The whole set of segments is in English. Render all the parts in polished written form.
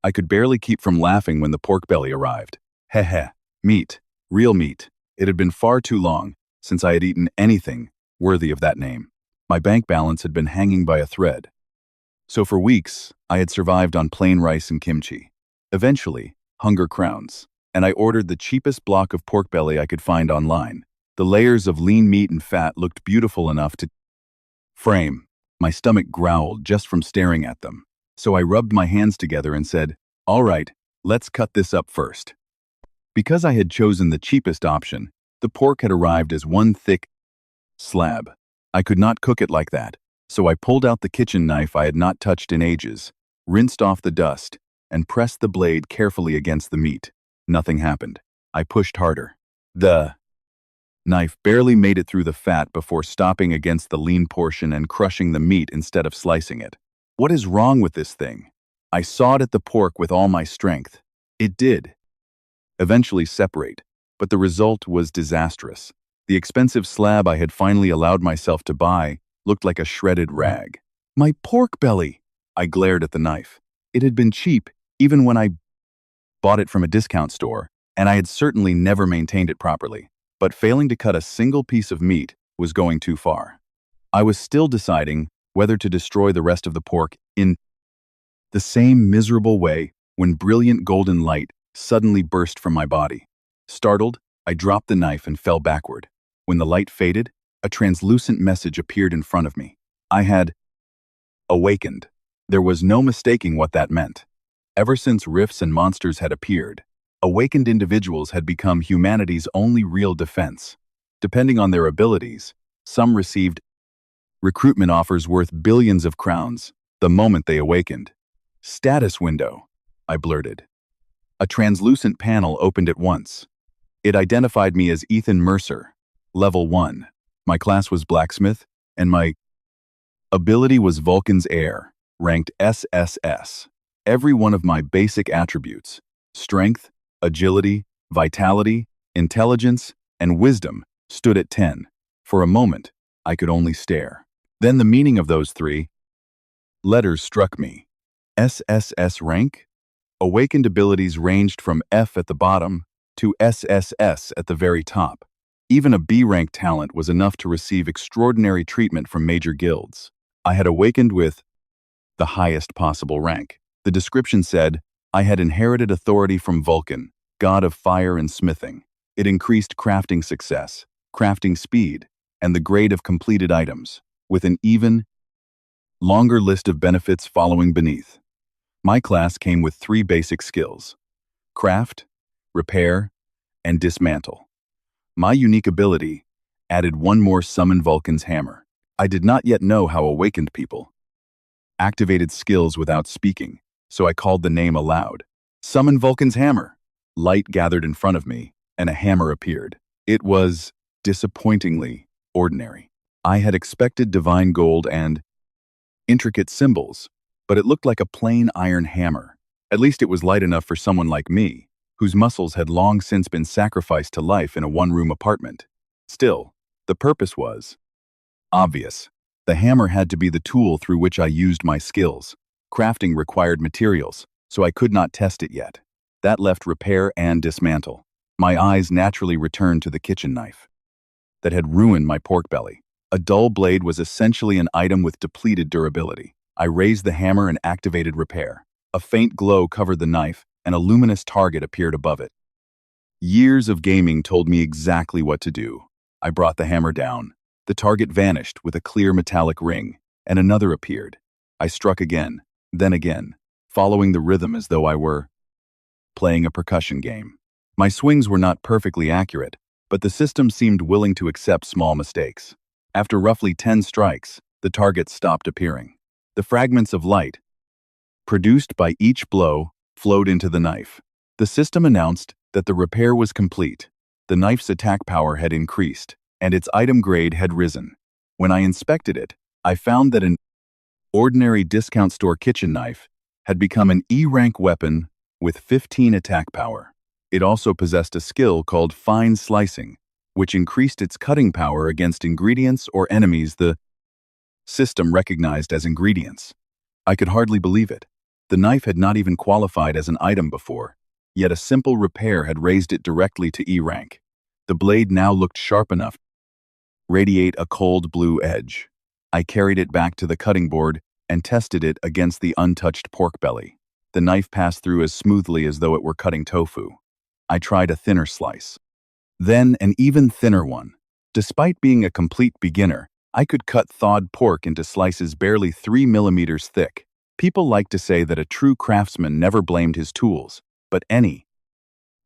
I could barely keep from laughing when the pork belly arrived. Heh heh. Meat. Real meat. It had been far too long since I had eaten anything worthy of that name. My bank balance had been hanging by a thread. So for weeks, I had survived on plain rice and kimchi. Eventually, hunger crowns, and I ordered the cheapest block of pork belly I could find online. The layers of lean meat and fat looked beautiful enough to frame. My stomach growled just from staring at them. So I rubbed my hands together and said, "All right, let's cut this up first." Because I had chosen the cheapest option, the pork had arrived as one thick slab. I could not cook it like that, so I pulled out the kitchen knife I had not touched in ages, rinsed off the dust, and pressed the blade carefully against the meat. Nothing happened. I pushed harder. The knife barely made it through the fat before stopping against the lean portion and crushing the meat instead of slicing it. What is wrong with this thing? I sawed at the pork with all my strength. It did eventually separate, but the result was disastrous. The expensive slab I had finally allowed myself to buy looked like a shredded rag. My pork belly! I glared at the knife. It had been cheap, even when I bought it from a discount store, and I had certainly never maintained it properly. But failing to cut a single piece of meat was going too far. I was still deciding whether to destroy the rest of the pork in the same miserable way when brilliant golden light suddenly burst from my body. Startled, I dropped the knife and fell backward. When the light faded, a translucent message appeared in front of me. I had awakened. There was no mistaking what that meant. Ever since rifts and monsters had appeared, awakened individuals had become humanity's only real defense. Depending on their abilities, some received recruitment offers worth billions of crowns the moment they awakened. "Status window," I blurted. A translucent panel opened at once. It identified me as Ethan Mercer, level 1. My class was Blacksmith, and my ability was Vulcan's Heir, ranked SSS. Every one of my basic attributes, strength, agility, vitality, intelligence, and wisdom, stood at 10. For a moment, I could only stare. Then the meaning of those three letters struck me. SSS-Rank? Awakened abilities ranged from F at the bottom to SSS at the very top. Even a B-rank talent was enough to receive extraordinary treatment from major guilds. I had awakened with the highest possible rank. The description said, I had inherited authority from Vulcan, god of fire and smithing. It increased crafting success, crafting speed, and the grade of completed items, with an even longer list of benefits following beneath. My class came with 3 basic skills: craft, repair, and dismantle. My unique ability added one more summon Vulcan's hammer. I did not yet know how awakened people activated skills without speaking, so I called the name aloud. Summon Vulcan's hammer. Light gathered in front of me, and a hammer appeared. It was disappointingly ordinary. I had expected divine gold and intricate symbols, but it looked like a plain iron hammer. At least it was light enough for someone like me, whose muscles had long since been sacrificed to life in a one-room apartment. Still, the purpose was obvious. The hammer had to be the tool through which I used my skills. Crafting required materials, so I could not test it yet. That left repair and dismantle. My eyes naturally returned to the kitchen knife that had ruined my pork belly. A dull blade was essentially an item with depleted durability. I raised the hammer and activated repair. A faint glow covered the knife, and a luminous target appeared above it. Years of gaming told me exactly what to do. I brought the hammer down. The target vanished with a clear metallic ring, and another appeared. I struck again, then again, following the rhythm as though I were playing a percussion game. My swings were not perfectly accurate, but the system seemed willing to accept small mistakes. After roughly 10 strikes, the target stopped appearing. The fragments of light produced by each blow flowed into the knife. The system announced that the repair was complete. The knife's attack power had increased, and its item grade had risen. When I inspected it, I found that an ordinary discount store kitchen knife had become an E-rank weapon with 15 attack power. It also possessed a skill called fine slicing, which increased its cutting power against ingredients or enemies the system recognized as ingredients. I could hardly believe it. The knife had not even qualified as an item before, yet a simple repair had raised it directly to E rank. The blade now looked sharp enough to radiate a cold blue edge. I carried it back to the cutting board and tested it against the untouched pork belly. The knife passed through as smoothly as though it were cutting tofu. I tried a thinner slice. Then an even thinner one. Despite being a complete beginner, I could cut thawed pork into slices barely 3 millimeters thick. People like to say that a true craftsman never blamed his tools, but any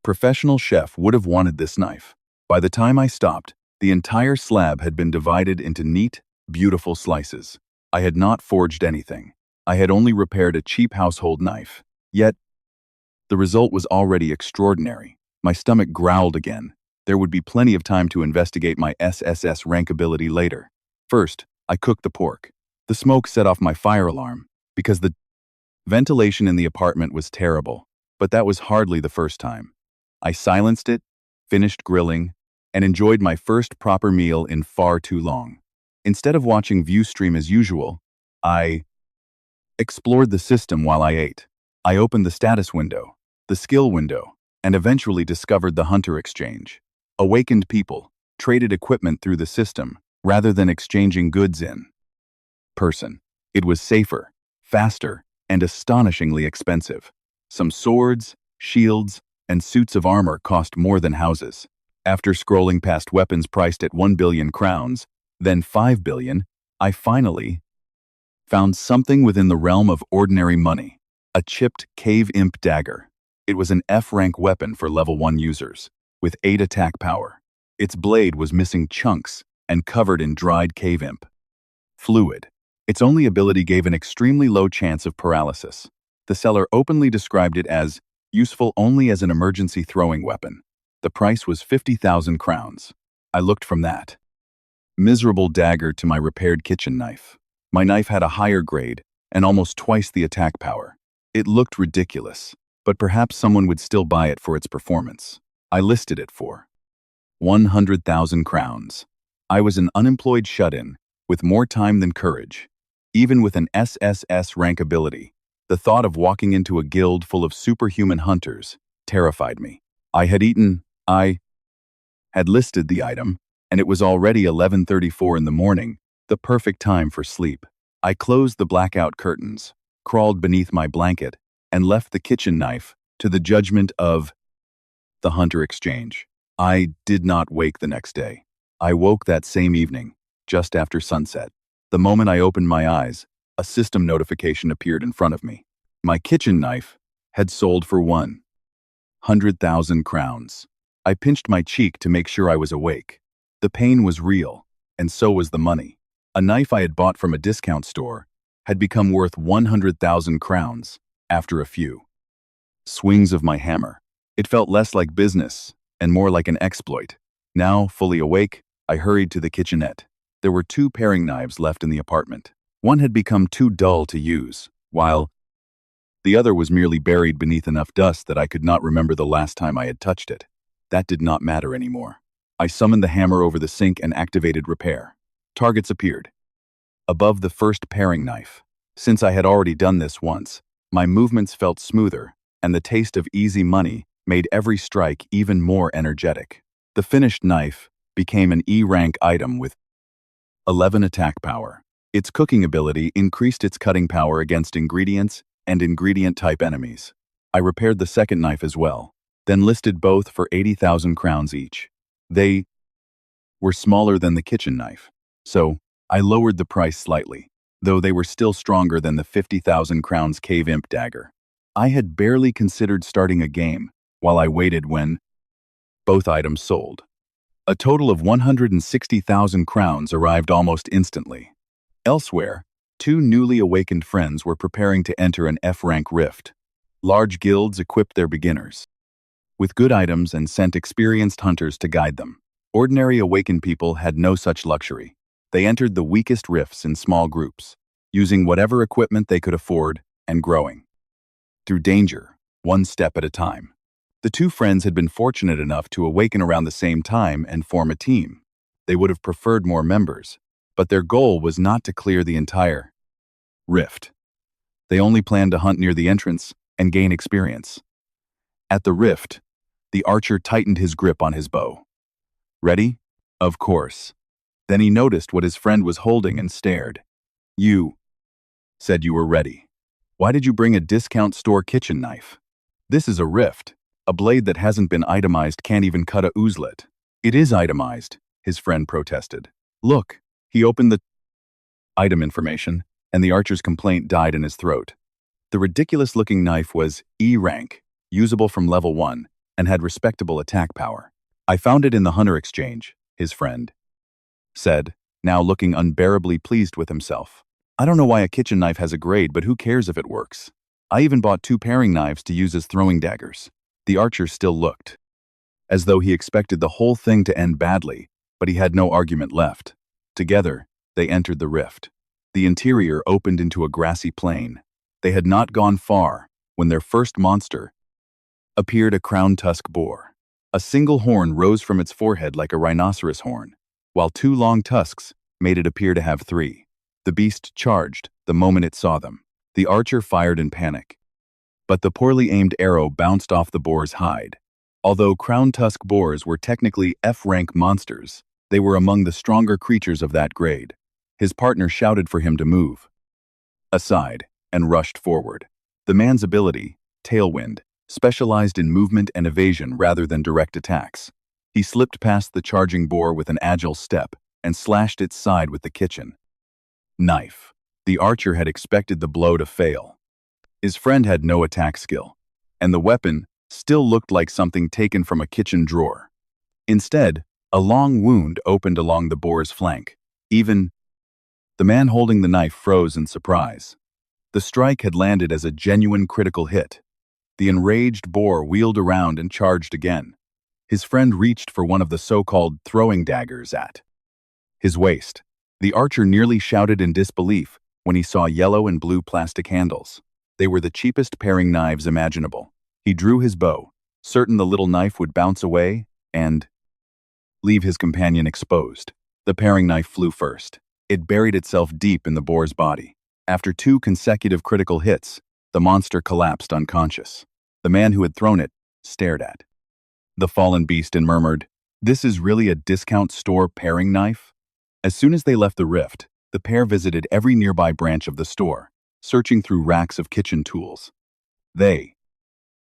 professional chef would have wanted this knife. By the time I stopped, the entire slab had been divided into neat, beautiful slices. I had not forged anything. I had only repaired a cheap household knife. Yet, the result was already extraordinary. My stomach growled again. There would be plenty of time to investigate my SSS-Rank ability later. First, I cooked the pork. The smoke set off my fire alarm, because the ventilation in the apartment was terrible, but that was hardly the first time. I silenced it, finished grilling, and enjoyed my first proper meal in far too long. Instead of watching ViewStream as usual, I explored the system while I ate. I opened the status window, the skill window, and eventually discovered the Hunter Exchange. Awakened people traded equipment through the system rather than exchanging goods in person. It was safer, faster, and astonishingly expensive. Some swords, shields, and suits of armor cost more than houses. After scrolling past weapons priced at 1 billion crowns, then 5 billion, I finally found something within the realm of ordinary money. A chipped cave imp dagger. It was an F-rank weapon for level 1 users, with 8 attack power. Its blade was missing chunks and covered in dried cave imp fluid. Its only ability gave an extremely low chance of paralysis. The seller openly described it as useful only as an emergency throwing weapon. The price was 50,000 crowns. I looked from that miserable dagger to my repaired kitchen knife. My knife had a higher grade and almost twice the attack power. It looked ridiculous, but perhaps someone would still buy it for its performance. I listed it for 100,000 crowns. I was an unemployed shut-in, with more time than courage. Even with an SSS rank ability, the thought of walking into a guild full of superhuman hunters terrified me. I had listed the item, and it was already 11:34 in the morning, the perfect time for sleep. I closed the blackout curtains, crawled beneath my blanket, and left the kitchen knife to the judgment of the Hunter Exchange. I did not wake the next day. I woke that same evening, just after sunset. The moment I opened my eyes, a system notification appeared in front of me. My kitchen knife had sold for 100,000 crowns. I pinched my cheek to make sure I was awake. The pain was real, and so was the money. A knife I had bought from a discount store had become worth 100,000 crowns after a few swings of my hammer. It felt less like business and more like an exploit. Now, fully awake, I hurried to the kitchenette. There were 2 paring knives left in the apartment. One had become too dull to use, while the other was merely buried beneath enough dust that I could not remember the last time I had touched it. That did not matter anymore. I summoned the hammer over the sink and activated repair. Targets appeared above the first paring knife. Since I had already done this once, my movements felt smoother, and the taste of easy money made every strike even more energetic. The finished knife became an E-rank item with 11 attack power. Its cooking ability increased its cutting power against ingredients and ingredient-type enemies. I repaired the second knife as well, then listed both for 80,000 crowns each. They were smaller than the kitchen knife, so I lowered the price slightly, though they were still stronger than the 50,000 crowns cave imp dagger. I had barely considered starting a game while I waited when both items sold. A total of 160,000 crowns arrived almost instantly. Elsewhere, 2 newly awakened friends were preparing to enter an F-rank rift. Large guilds equipped their beginners with good items and sent experienced hunters to guide them. Ordinary awakened people had no such luxury. They entered the weakest rifts in small groups, using whatever equipment they could afford and growing through danger, one step at a time. The 2 friends had been fortunate enough to awaken around the same time and form a team. They would have preferred more members, but their goal was not to clear the entire rift. They only planned to hunt near the entrance and gain experience. At the rift, the archer tightened his grip on his bow. Ready? Of course. Then he noticed what his friend was holding and stared. You said you were ready. Why did you bring a discount store kitchen knife? This is a rift. A blade that hasn't been itemized can't even cut a oozlet. It is itemized, his friend protested. Look, he opened the item information, and the archer's complaint died in his throat. The ridiculous-looking knife was E-rank, usable from level 1, and had respectable attack power. I found it in the Hunter Exchange, his friend said, now looking unbearably pleased with himself. I don't know why a kitchen knife has a grade, but who cares if it works? I even bought 2 paring knives to use as throwing daggers. The archer still looked as though he expected the whole thing to end badly, but he had no argument left. Together, they entered the rift. The interior opened into a grassy plain. They had not gone far when their first monster appeared, a crown-tusk boar. A single horn rose from its forehead like a rhinoceros horn, while 2 long tusks made it appear to have 3. The beast charged the moment it saw them. The archer fired in panic, but the poorly aimed arrow bounced off the boar's hide. Although crown-tusk boars were technically F-rank monsters, they were among the stronger creatures of that grade. His partner shouted for him to move aside and rushed forward. The man's ability, Tailwind, specialized in movement and evasion rather than direct attacks. He slipped past the charging boar with an agile step and slashed its side with the kitchen knife. The archer had expected the blow to fail. His friend had no attack skill, and the weapon still looked like something taken from a kitchen drawer. Instead, a long wound opened along the boar's flank. Even the man holding the knife froze in surprise. The strike had landed as a genuine critical hit. The enraged boar wheeled around and charged again. His friend reached for one of the so-called throwing daggers at his waist. The archer nearly shouted in disbelief when he saw yellow and blue plastic handles. They were the cheapest paring knives imaginable. He drew his bow, certain the little knife would bounce away and leave his companion exposed. The paring knife flew first. It buried itself deep in the boar's body. After 2 consecutive critical hits, the monster collapsed unconscious. The man who had thrown it stared at the fallen beast and murmured, "This is really a discount store paring knife?" As soon as they left the rift, the pair visited every nearby branch of the store, searching through racks of kitchen tools. They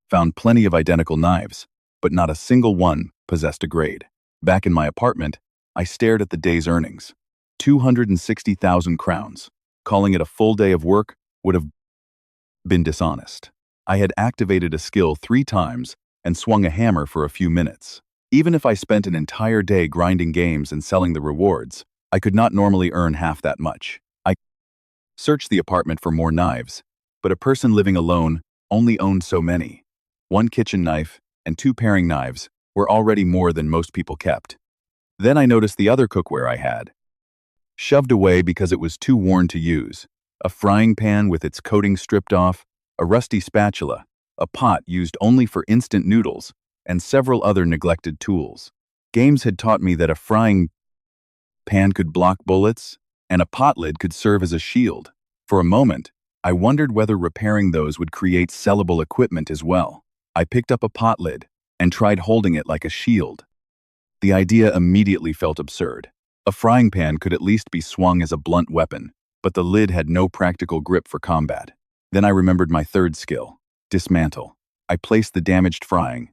found plenty of identical knives, but not a single one possessed a grade. Back in my apartment, I stared at the day's earnings. 260,000 crowns. Calling it a full day of work would have been dishonest. I had activated a skill 3 times and swung a hammer for a few minutes. Even if I spent an entire day grinding games and selling the rewards, I could not normally earn half that much. I searched the apartment for more knives, but a person living alone only owned so many. 1 kitchen knife and 2 paring knives were already more than most people kept. Then I noticed the other cookware I had shoved away because it was too worn to use. A frying pan with its coating stripped off, a rusty spatula, a pot used only for instant noodles, and several other neglected tools. Games had taught me that a frying pan could block bullets, and a pot lid could serve as a shield. For a moment, I wondered whether repairing those would create sellable equipment as well. I picked up a pot lid and tried holding it like a shield. The idea immediately felt absurd. A frying pan could at least be swung as a blunt weapon, but the lid had no practical grip for combat. Then I remembered my third skill, dismantle. I placed the damaged frying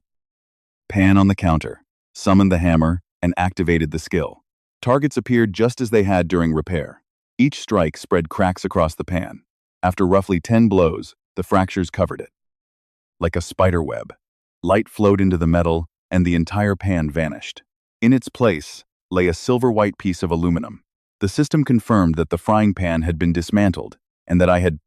pan on the counter, summoned the hammer, and activated the skill. Targets appeared just as they had during repair. Each strike spread cracks across the pan. After roughly 10 blows, the fractures covered it like a spider web. Light flowed into the metal, and the entire pan vanished. In its place lay a silver-white piece of aluminum. The system confirmed that the frying pan had been dismantled, and that I had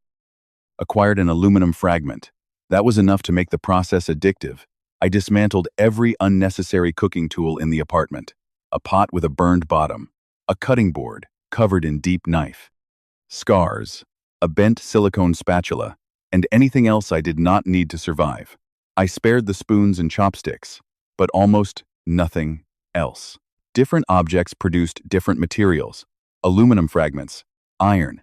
acquired an aluminum fragment. That was enough to make the process addictive. I dismantled every unnecessary cooking tool in the apartment. A pot with a burned bottom, a cutting board covered in deep knife scars, a bent silicone spatula, and anything else I did not need to survive. I spared the spoons and chopsticks, but almost nothing else. Different objects produced different materials. Aluminum fragments, iron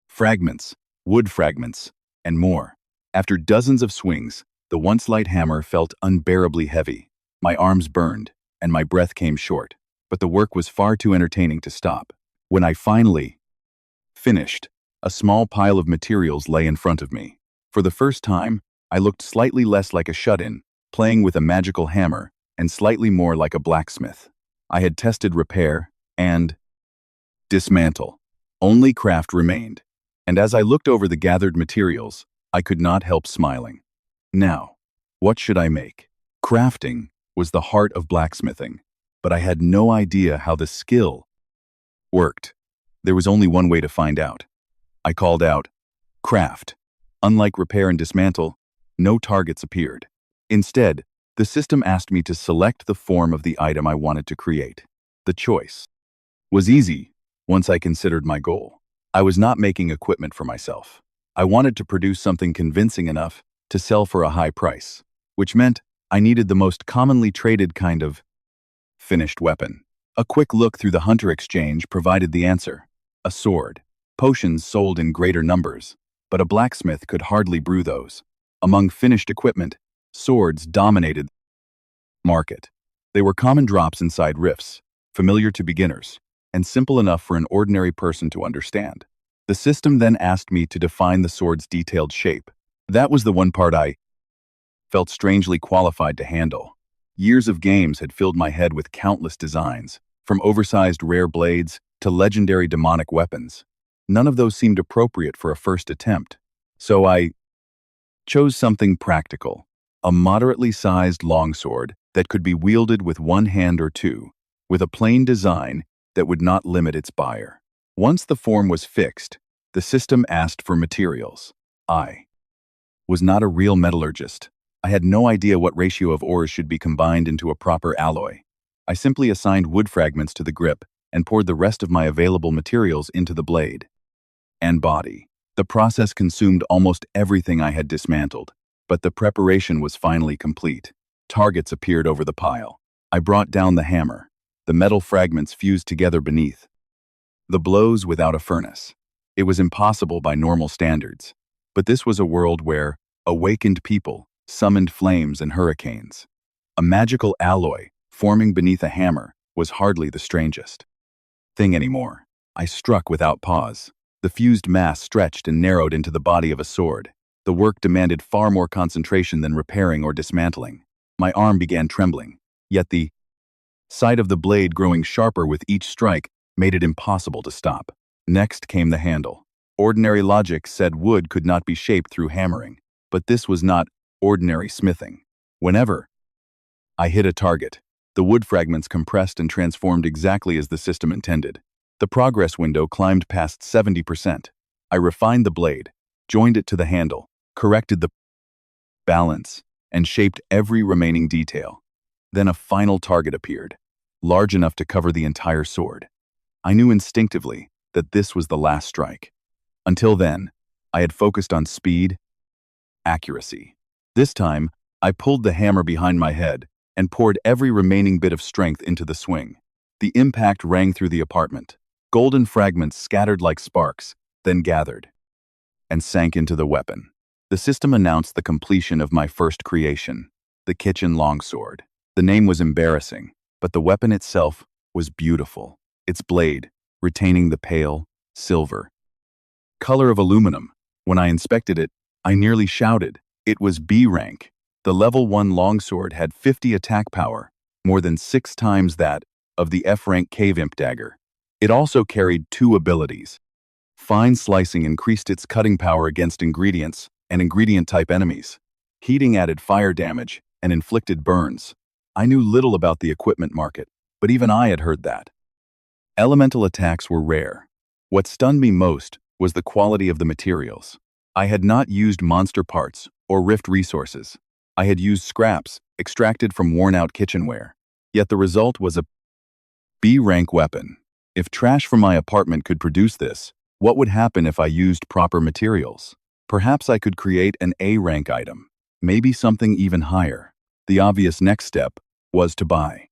fragments, wood fragments, and more. After dozens of swings, the once light hammer felt unbearably heavy. My arms burned, and my breath came short, but the work was far too entertaining to stop. When I finally finished, a small pile of materials lay in front of me. For the first time, I looked slightly less like a shut-in, playing with a magical hammer, and slightly more like a blacksmith. I had tested repair and dismantle. Only craft remained, and as I looked over the gathered materials, I could not help smiling. Now, what should I make? Crafting was the heart of blacksmithing, but I had no idea how the skill worked. There was only one way to find out. I called out, "Craft." Unlike repair and dismantle, no targets appeared. Instead, the system asked me to select the form of the item I wanted to create. The choice was easy once I considered my goal. I was not making equipment for myself. I wanted to produce something convincing enough to sell for a high price, which meant I needed the most commonly traded kind of finished weapon. A quick look through the Hunter Exchange provided the answer. A sword. Potions sold in greater numbers, but a blacksmith could hardly brew those. Among finished equipment, swords dominated the market. They were common drops inside rifts, familiar to beginners, and simple enough for an ordinary person to understand. The system then asked me to define the sword's detailed shape. That was the one part I felt strangely qualified to handle. Years of games had filled my head with countless designs, from oversized rare blades to legendary demonic weapons. None of those seemed appropriate for a first attempt, so I chose something practical, a moderately sized longsword that could be wielded with one hand or two, with a plain design that would not limit its buyer. Once the form was fixed, the system asked for materials. I was not a real metallurgist. I had no idea what ratio of ores should be combined into a proper alloy. I simply assigned wood fragments to the grip and poured the rest of my available materials into the blade and body. The process consumed almost everything I had dismantled, but the preparation was finally complete. Targets appeared over the pile. I brought down the hammer. The metal fragments fused together beneath. The blows without a furnace. It was impossible by normal standards, but this was a world where awakened people summoned flames and hurricanes. A magical alloy forming beneath a hammer was hardly the strangest thing anymore. I struck without pause. The fused mass stretched and narrowed into the body of a sword. The work demanded far more concentration than repairing or dismantling. My arm began trembling, yet the sight of the blade growing sharper with each strike made it impossible to stop. Next came the handle. Ordinary logic said wood could not be shaped through hammering, but this was not ordinary smithing. Whenever I hit a target, the wood fragments compressed and transformed exactly as the system intended. The progress window climbed past 70%. I refined the blade, joined it to the handle, corrected the balance, and shaped every remaining detail. Then a final target appeared, large enough to cover the entire sword. I knew instinctively that this was the last strike. Until then, I had focused on speed, accuracy. This time, I pulled the hammer behind my head and poured every remaining bit of strength into the swing. The impact rang through the apartment. Golden fragments scattered like sparks, then gathered and sank into the weapon. The system announced the completion of my first creation, the kitchen longsword. The name was embarrassing, but the weapon itself was beautiful. Its blade, retaining the pale, silver color of aluminum. When I inspected it, I nearly shouted. It was B rank. The level 1 longsword had 50 attack power, more than 6 times that of the F rank cave imp dagger. It also carried 2 abilities. Fine slicing increased its cutting power against ingredients and ingredient-type enemies. Heating added fire damage and inflicted burns. I knew little about the equipment market, but even I had heard that. Elemental attacks were rare. What stunned me most was the quality of the materials. I had not used monster parts or rift resources. I had used scraps extracted from worn-out kitchenware. Yet the result was a B-rank weapon. If trash from my apartment could produce this, what would happen if I used proper materials? Perhaps I could create an A-rank item, maybe something even higher. The obvious next step was to buy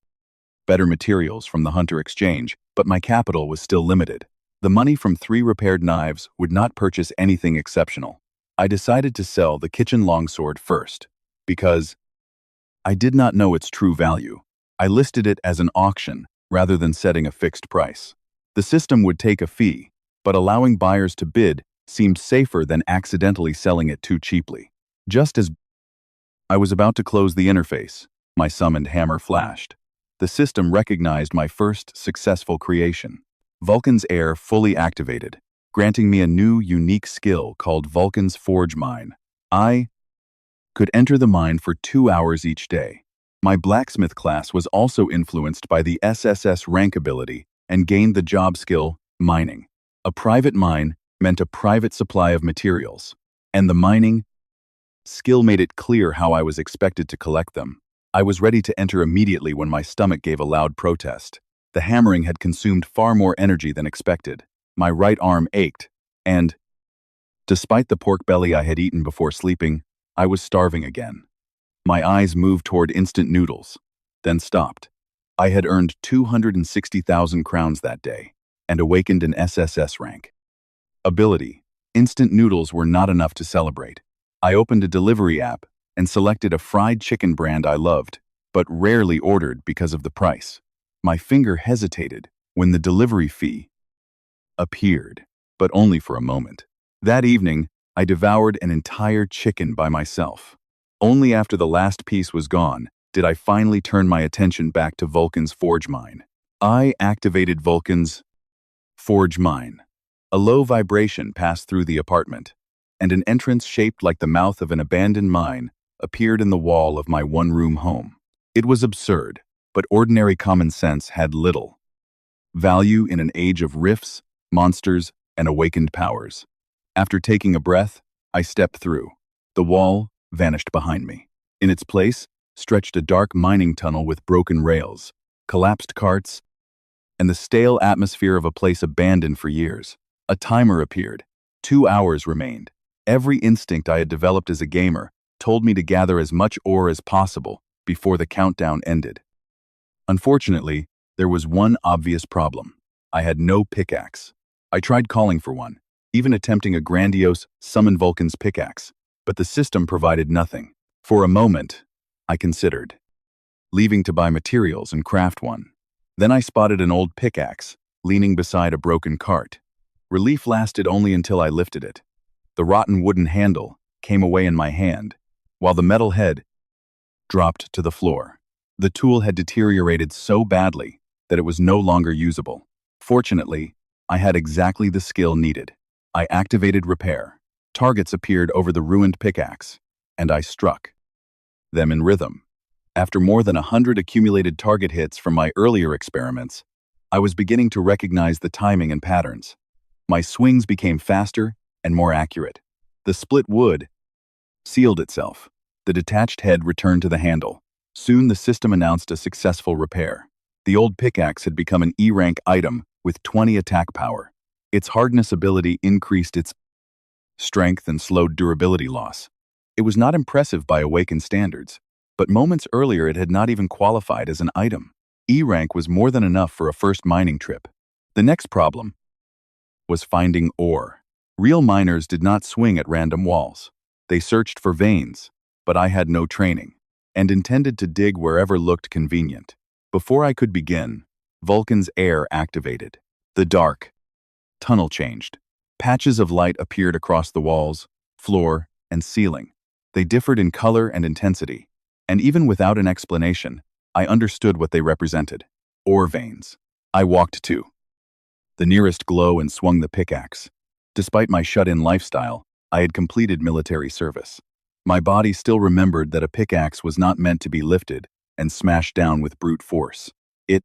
better materials from the Hunter Exchange, but my capital was still limited. The money from 3 repaired knives would not purchase anything exceptional. I decided to sell the kitchen longsword first, because I did not know its true value. I listed it as an auction rather than setting a fixed price. The system would take a fee, but allowing buyers to bid seemed safer than accidentally selling it too cheaply. Just as I was about to close the interface, my summoned hammer flashed. The system recognized my first successful creation, Vulcan's Heir fully activated, granting me a new, unique skill called Vulcan's Forge Mine. I could enter the mine for 2 hours each day. My Blacksmith class was also influenced by the SSS-Rank ability and gained the job skill, mining. A private mine meant a private supply of materials, and the mining skill made it clear how I was expected to collect them. I was ready to enter immediately when my stomach gave a loud protest. The hammering had consumed far more energy than expected. My right arm ached, and, despite the pork belly I had eaten before sleeping, I was starving again. My eyes moved toward instant noodles, then stopped. I had earned 260,000 crowns that day, and awakened an SSS rank. Ability: instant noodles were not enough to celebrate. I opened a delivery app and selected a fried chicken brand I loved, but rarely ordered because of the price. My finger hesitated when the delivery fee appeared, but only for a moment. That evening, I devoured an entire chicken by myself. Only after the last piece was gone did I finally turn my attention back to Vulcan's Forge Mine. I activated Vulcan's Forge Mine. A low vibration passed through the apartment, and an entrance shaped like the mouth of an abandoned mine appeared in the wall of my one-room home. It was absurd, but ordinary common sense had little value in an age of rifts, monsters, and awakened powers. After taking a breath, I stepped through. The wall vanished behind me. In its place stretched a dark mining tunnel with broken rails, collapsed carts, and the stale atmosphere of a place abandoned for years. A timer appeared. 2 hours remained. Every instinct I had developed as a gamer told me to gather as much ore as possible before the countdown ended. Unfortunately, there was one obvious problem. I had no pickaxe. I tried calling for one, even attempting a grandiose summon Vulcan's pickaxe, but the system provided nothing. For a moment, I considered leaving to buy materials and craft one. Then I spotted an old pickaxe leaning beside a broken cart. Relief lasted only until I lifted it. The rotten wooden handle came away in my hand, while the metal head dropped to the floor. The tool had deteriorated so badly that it was no longer usable. Fortunately, I had exactly the skill needed. I activated repair. Targets appeared over the ruined pickaxe, and I struck them in rhythm. After more than 100 accumulated target hits from my earlier experiments, I was beginning to recognize the timing and patterns. My swings became faster and more accurate. The split wood sealed itself. The detached head returned to the handle. Soon the system announced a successful repair. The old pickaxe had become an E-rank item with 20 attack power. Its hardness ability increased its strength and slowed durability loss. It was not impressive by awakened standards, but moments earlier it had not even qualified as an item. E-rank was more than enough for a first mining trip. The next problem was finding ore. Real miners did not swing at random walls. They searched for veins, but I had no training, and intended to dig wherever looked convenient. Before I could begin, Vulcan's Heir activated. The dark tunnel changed. Patches of light appeared across the walls, floor, and ceiling. They differed in color and intensity, and even without an explanation, I understood what they represented. Ore veins. I walked to the nearest glow and swung the pickaxe. Despite my shut-in lifestyle, I had completed military service. My body still remembered that a pickaxe was not meant to be lifted and smashed down with brute force. It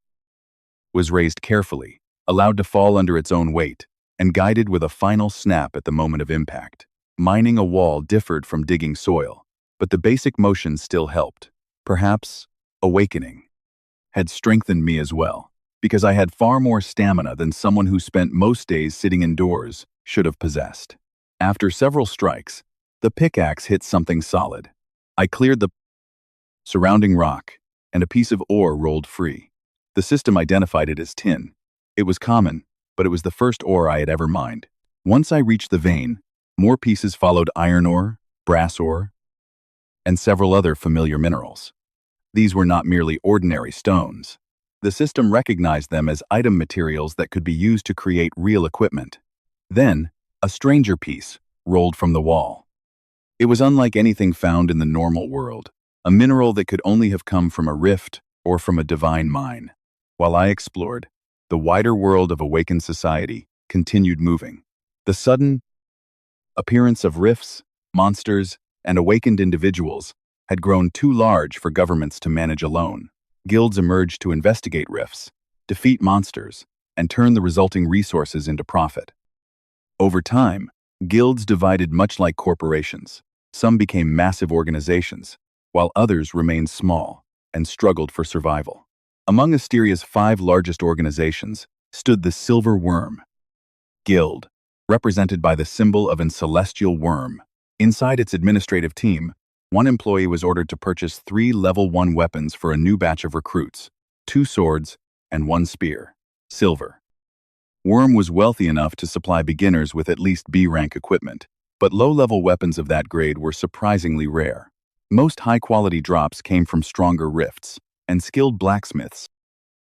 was raised carefully, allowed to fall under its own weight, and guided with a final snap at the moment of impact. Mining a wall differed from digging soil, but the basic motion still helped. Perhaps awakening had strengthened me as well, because I had far more stamina than someone who spent most days sitting indoors should have possessed. After several strikes, the pickaxe hit something solid. I cleared the surrounding rock, and a piece of ore rolled free. The system identified it as tin. It was common, but it was the first ore I had ever mined. Once I reached the vein, More pieces followed iron ore, brass ore, and several other familiar minerals. These were not merely ordinary stones. The system recognized them as item materials that could be used to create real equipment. Then, a stranger piece rolled from the wall. It was unlike anything found in the normal world, a mineral that could only have come from a rift or from a divine mine. While I explored, the wider world of awakened society continued moving. The sudden appearance of rifts, monsters, and awakened individuals had grown too large for governments to manage alone. Guilds emerged to investigate rifts, defeat monsters, and turn the resulting resources into profit. Over time, guilds divided much like corporations. Some became massive organizations, while others remained small and struggled for survival. Among Asteria's 5 largest organizations stood the Silver Worm Guild, represented by the symbol of an celestial worm. Inside its administrative team, one employee was ordered to purchase 3 level 1 weapons for a new batch of recruits, 2 swords and 1 spear. Silver Worm was wealthy enough to supply beginners with at least B-rank equipment, but low-level weapons of that grade were surprisingly rare. Most high-quality drops came from stronger rifts, and skilled blacksmiths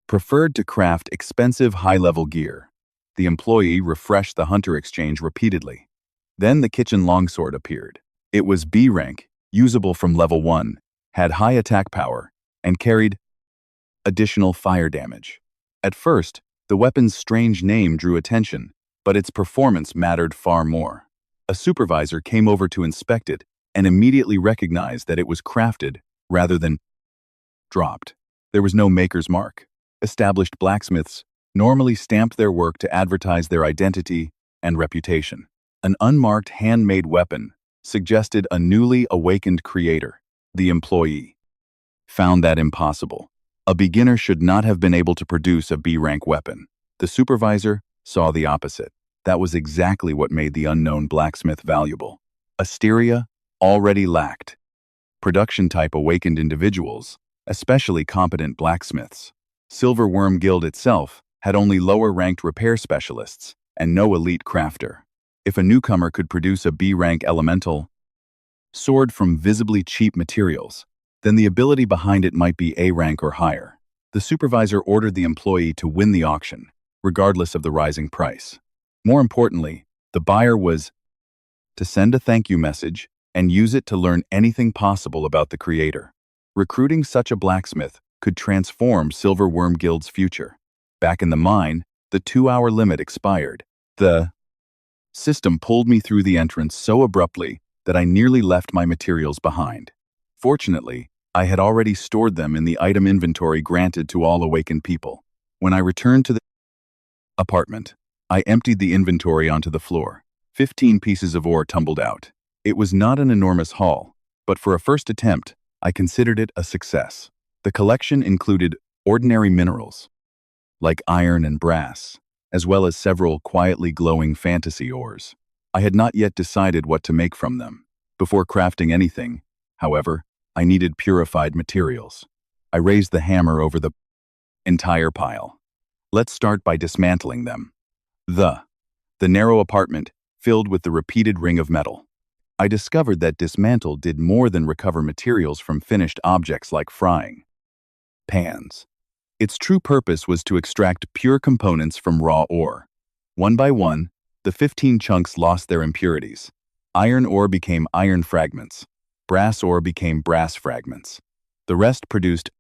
preferred to craft expensive high-level gear. The employee refreshed the hunter exchange repeatedly. Then the kitchen longsword appeared. It was B-rank, usable from level 1, had high attack power, and carried additional fire damage. At first, the weapon's strange name drew attention, but its performance mattered far more. A supervisor came over to inspect it and immediately recognized that it was crafted rather than dropped. There was no maker's mark. Established blacksmiths normally stamped their work to advertise their identity and reputation. An unmarked handmade weapon suggested a newly awakened creator. The employee found that impossible. A beginner should not have been able to produce a B-rank weapon. The supervisor saw the opposite. That was exactly what made the unknown blacksmith valuable. Asteria already lacked production-type awakened individuals, especially competent blacksmiths. Silver Worm Guild itself had only lower-ranked repair specialists and no elite crafter. If a newcomer could produce a B-rank elemental sword from visibly cheap materials, then the ability behind it might be A rank or higher. The supervisor ordered the employee to win the auction, regardless of the rising price. More importantly, the buyer was to send a thank you message and use it to learn anything possible about the creator. Recruiting such a blacksmith could transform Silver Worm Guild's future. Back in the mine, the 2-hour limit expired. The system pulled me through the entrance so abruptly that I nearly left my materials behind. Fortunately, I had already stored them in the item inventory granted to all awakened people. When I returned to the apartment, I emptied the inventory onto the floor. 15 pieces of ore tumbled out. It was not an enormous haul, but for a first attempt, I considered it a success. The collection included ordinary minerals, like iron and brass, as well as several quietly glowing fantasy ores. I had not yet decided what to make from them. Before crafting anything, however, I needed purified materials. I raised the hammer over the entire pile. Let's start by dismantling them. The narrow apartment filled with the repeated ring of metal. I discovered that dismantle did more than recover materials from finished objects like frying pans. Its true purpose was to extract pure components from raw ore. One by one, the 15 chunks lost their impurities. Iron ore became iron fragments. Brass ore became brass fragments. The rest produced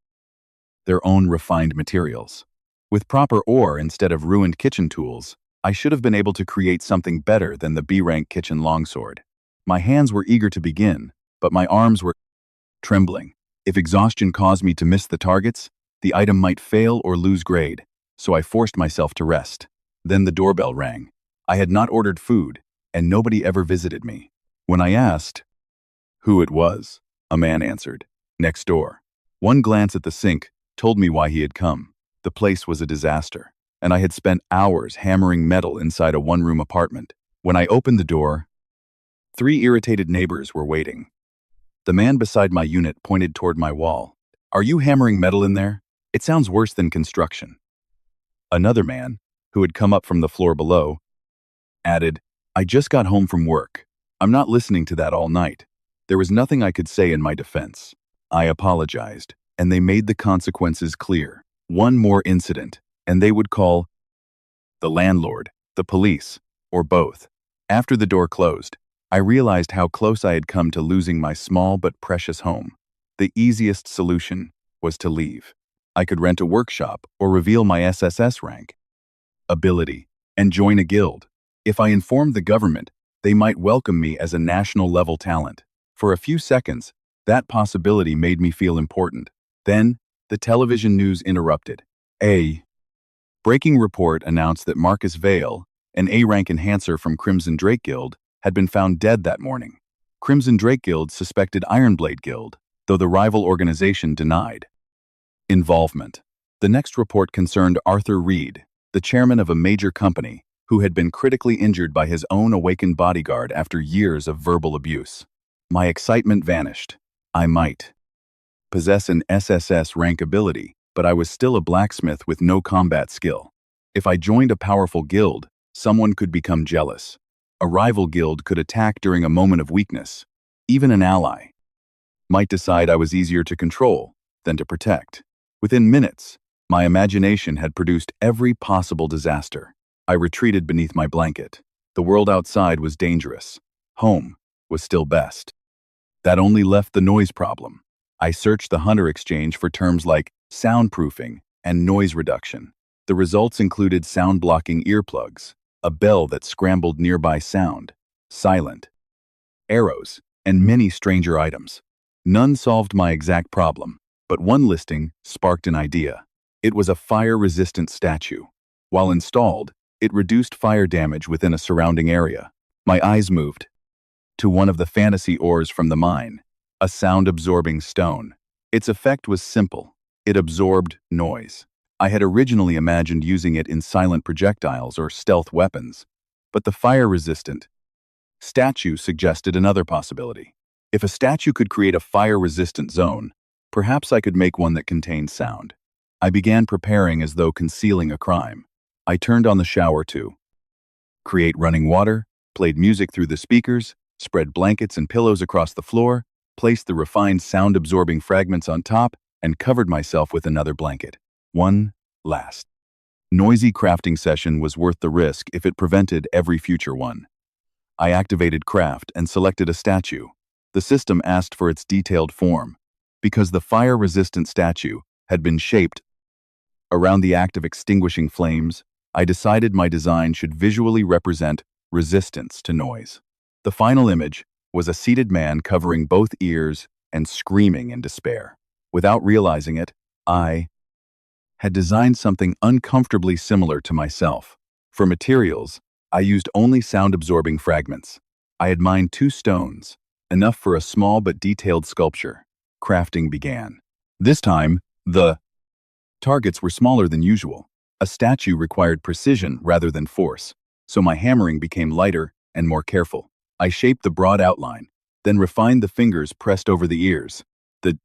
their own refined materials. With proper ore instead of ruined kitchen tools, I should have been able to create something better than the B-rank kitchen longsword. My hands were eager to begin, but my arms were trembling. If exhaustion caused me to miss the targets, the item might fail or lose grade, so I forced myself to rest. Then the doorbell rang. I had not ordered food, and nobody ever visited me. When I asked who it was, a man answered, "Next door." One glance at the sink told me why he had come. The place was a disaster, and I had spent hours hammering metal inside a one-room apartment. When I opened the door, 3 irritated neighbors were waiting. The man beside my unit pointed toward my wall. "Are you hammering metal in there? It sounds worse than construction." Another man, who had come up from the floor below, added, "I just got home from work. I'm not listening to that all night. There was nothing I could say in my defense. I apologized, and they made the consequences clear. One more incident, and they would call the landlord, the police, or both. After the door closed, I realized how close I had come to losing my small but precious home. The easiest solution was to leave. I could rent a workshop or reveal my SSS-Rank ability and join a guild. If I informed the government, they might welcome me as a national-level talent. For a few seconds, that possibility made me feel important. Then, the television news interrupted. A breaking report announced that Marcus Vale, an A-rank enhancer from Crimson Drake Guild, had been found dead that morning. Crimson Drake Guild suspected Ironblade Guild, though the rival organization denied involvement. The next report concerned Arthur Reed, the chairman of a major company, who had been critically injured by his own awakened bodyguard after years of verbal abuse. My excitement vanished. I might possess an SSS-Rank ability, but I was still a blacksmith with no combat skill. If I joined a powerful guild, someone could become jealous. A rival guild could attack during a moment of weakness. Even an ally might decide I was easier to control than to protect. Within minutes, my imagination had produced every possible disaster. I retreated beneath my blanket. The world outside was dangerous. Home was still best. That only left the noise problem. I searched the Hunter Exchange for terms like soundproofing and noise reduction. The results included sound-blocking earplugs, a bell that scrambled nearby sound, silent, arrows, and many stranger items. None solved my exact problem, but one listing sparked an idea. It was a fire-resistant statue. While installed, it reduced fire damage within a surrounding area. My eyes moved to one of the fantasy ores from the mine, a sound-absorbing stone. Its effect was simple. It absorbed noise. I had originally imagined using it in silent projectiles or stealth weapons, but the fire-resistant statue suggested another possibility. If a statue could create a fire-resistant zone, perhaps I could make one that contained sound. I began preparing as though concealing a crime. I turned on the shower to create running water, played music through the speakers, spread blankets and pillows across the floor, placed the refined sound-absorbing fragments on top, and covered myself with another blanket. One last noisy crafting session was worth the risk if it prevented every future one. I activated craft and selected a statue. The system asked for its detailed form. Because the fire-resistant statue had been shaped around the act of extinguishing flames, I decided my design should visually represent resistance to noise. The final image was a seated man covering both ears and screaming in despair. Without realizing it, I had designed something uncomfortably similar to myself. For materials, I used only sound-absorbing fragments. I had mined 2 stones, enough for a small but detailed sculpture. Crafting began. This time, the targets were smaller than usual. A statue required precision rather than force, so my hammering became lighter and more careful. I shaped the broad outline, then refined the fingers pressed over the ears, the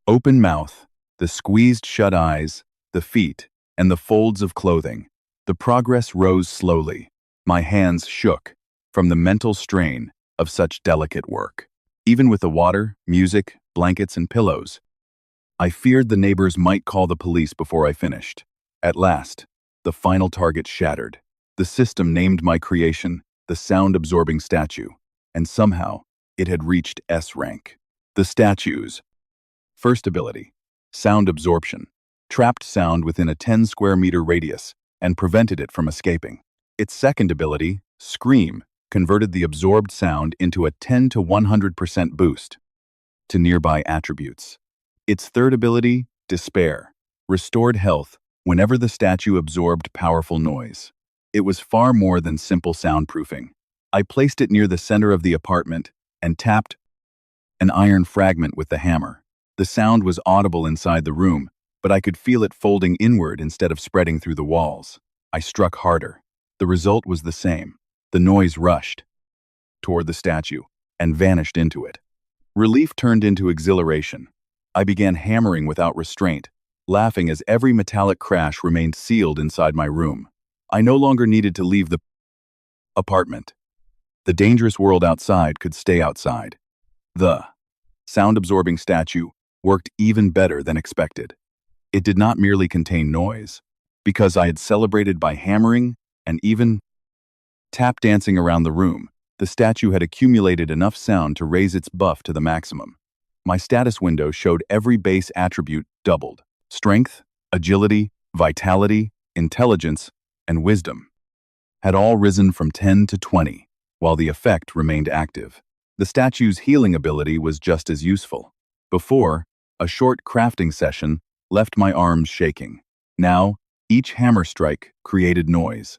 open mouth, the squeezed shut eyes, the feet, and the folds of clothing. The progress rose slowly. My hands shook from the mental strain of such delicate work. Even with the water, music, blankets, and pillows, I feared the neighbors might call the police before I finished. At last, the final target shattered. The system named my creation the sound-absorbing statue, and somehow it had reached S-rank. The statue's first ability, sound absorption, trapped sound within a 10-square-meter radius and prevented it from escaping. Its second ability, scream, converted the absorbed sound into a 10 to 100% boost to nearby attributes. Its third ability, despair, restored health whenever the statue absorbed powerful noise. It was far more than simple soundproofing. I placed it near the center of the apartment and tapped an iron fragment with the hammer. The sound was audible inside the room, but I could feel it folding inward instead of spreading through the walls. I struck harder. The result was the same. The noise rushed toward the statue and vanished into it. Relief turned into exhilaration. I began hammering without restraint, laughing as every metallic crash remained sealed inside my room. I no longer needed to leave the apartment. The dangerous world outside could stay outside. The sound-absorbing statue worked even better than expected. It did not merely contain noise, because I had celebrated by hammering and even tap dancing around the room. The statue had accumulated enough sound to raise its buff to the maximum. My status window showed every base attribute doubled. Strength, agility, vitality, intelligence, and wisdom had all risen from 10 to 20, while the effect remained active. The statue's healing ability was just as useful. Before, a short crafting session left my arms shaking. Now, each hammer strike created noise.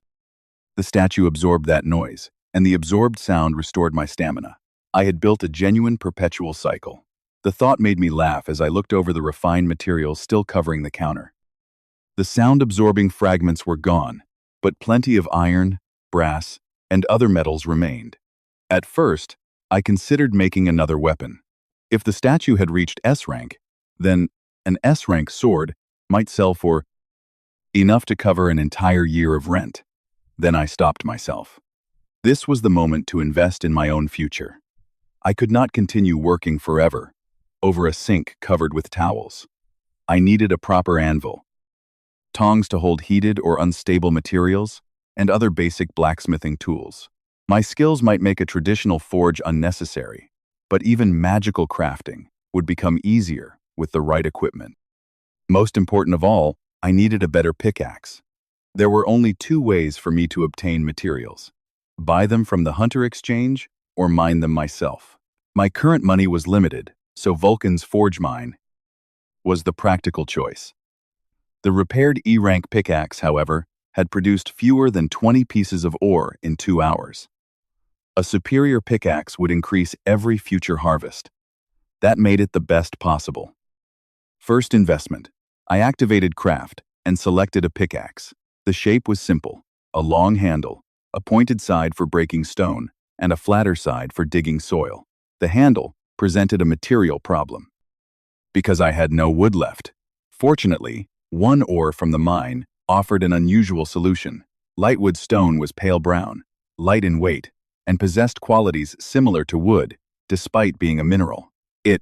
The statue absorbed that noise, and the absorbed sound restored my stamina. I had built a genuine perpetual cycle. The thought made me laugh as I looked over the refined materials still covering the counter. The sound-absorbing fragments were gone, but plenty of iron, brass, and other metals remained. At first, I considered making another weapon. If the statue had reached S-Rank, then an S-Rank sword might sell for enough to cover an entire year of rent. Then I stopped myself. This was the moment to invest in my own future. I could not continue working forever over a sink covered with towels. I needed a proper anvil, tongs to hold heated or unstable materials, and other basic blacksmithing tools. My skills might make a traditional forge unnecessary, but even magical crafting would become easier with the right equipment. Most important of all, I needed a better pickaxe. There were only two ways for me to obtain materials: buy them from the Hunter Exchange or mine them myself. My current money was limited, so Vulcan's forge mine was the practical choice. The repaired E-rank pickaxe, however, had produced fewer than 20 pieces of ore in 2 hours. A superior pickaxe would increase every future harvest. That made it the best possible. First investment. I activated craft and selected a pickaxe. The shape was simple: a long handle, a pointed side for breaking stone, and a flatter side for digging soil. The handle presented a material problem, because I had no wood left. Fortunately, one ore from the mine offered an unusual solution. Lightwood stone was pale brown, light in weight, and possessed qualities similar to wood, despite being a mineral. It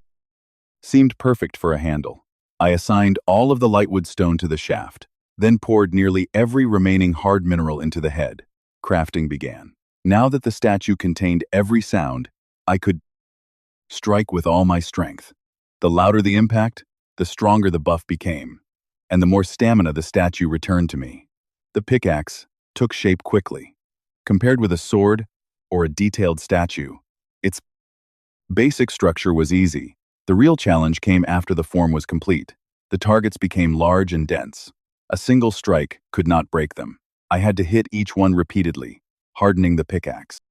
seemed perfect for a handle. I assigned all of the lightwood stone to the shaft, then poured nearly every remaining hard mineral into the head. Crafting began. Now that the statue contained every sound, I could strike with all my strength. The louder the impact, the stronger the buff became, and the more stamina the statue returned to me. The pickaxe took shape quickly. Compared with a sword or a detailed statue, its basic structure was easy. The real challenge came after the form was complete. The targets became large and dense. A single strike could not break them. I had to hit each one repeatedly, hardening the pickaxe,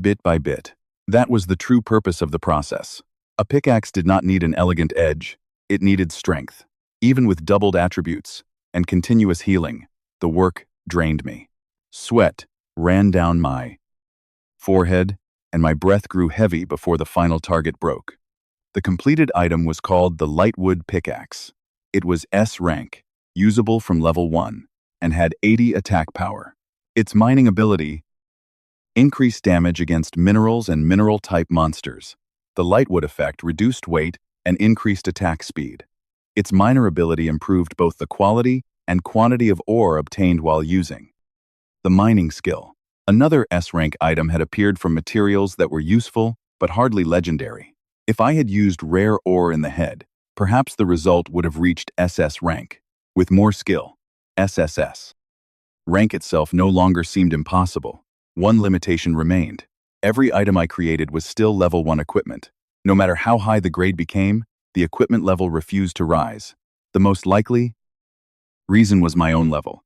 bit by bit. That was the true purpose of the process. A pickaxe did not need an elegant edge. It needed strength. Even with doubled attributes and continuous healing, the work drained me. Sweat ran down my forehead, and my breath grew heavy before the final target broke. The completed item was called the Lightwood Pickaxe. It was S-Rank, usable from level 1, and had 80 attack power. Its mining ability increased damage against minerals and mineral-type monsters. The Lightwood effect reduced weight and increased attack speed. Its miner ability improved both the quality and quantity of ore obtained while using. The mining skill. Another S-Rank item had appeared from materials that were useful but hardly legendary. If I had used rare ore in the head, perhaps the result would have reached SS rank. With more skill, SSS. Rank itself no longer seemed impossible. One limitation remained. Every item I created was still level 1 equipment. No matter how high the grade became, the equipment level refused to rise. The most likely reason was my own level.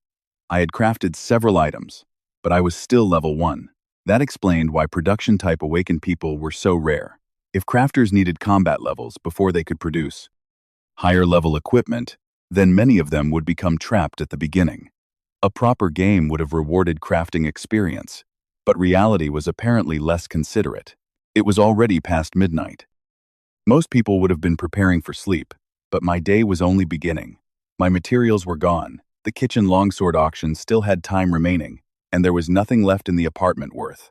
I had crafted several items, but I was still level 1. That explained why production-type awakened people were so rare. If crafters needed combat levels before they could produce higher-level equipment, then many of them would become trapped at the beginning. A proper game would have rewarded crafting experience, but reality was apparently less considerate. It was already past midnight. Most people would have been preparing for sleep, but my day was only beginning. My materials were gone, the kitchen longsword auction still had time remaining, and there was nothing left in the apartment worth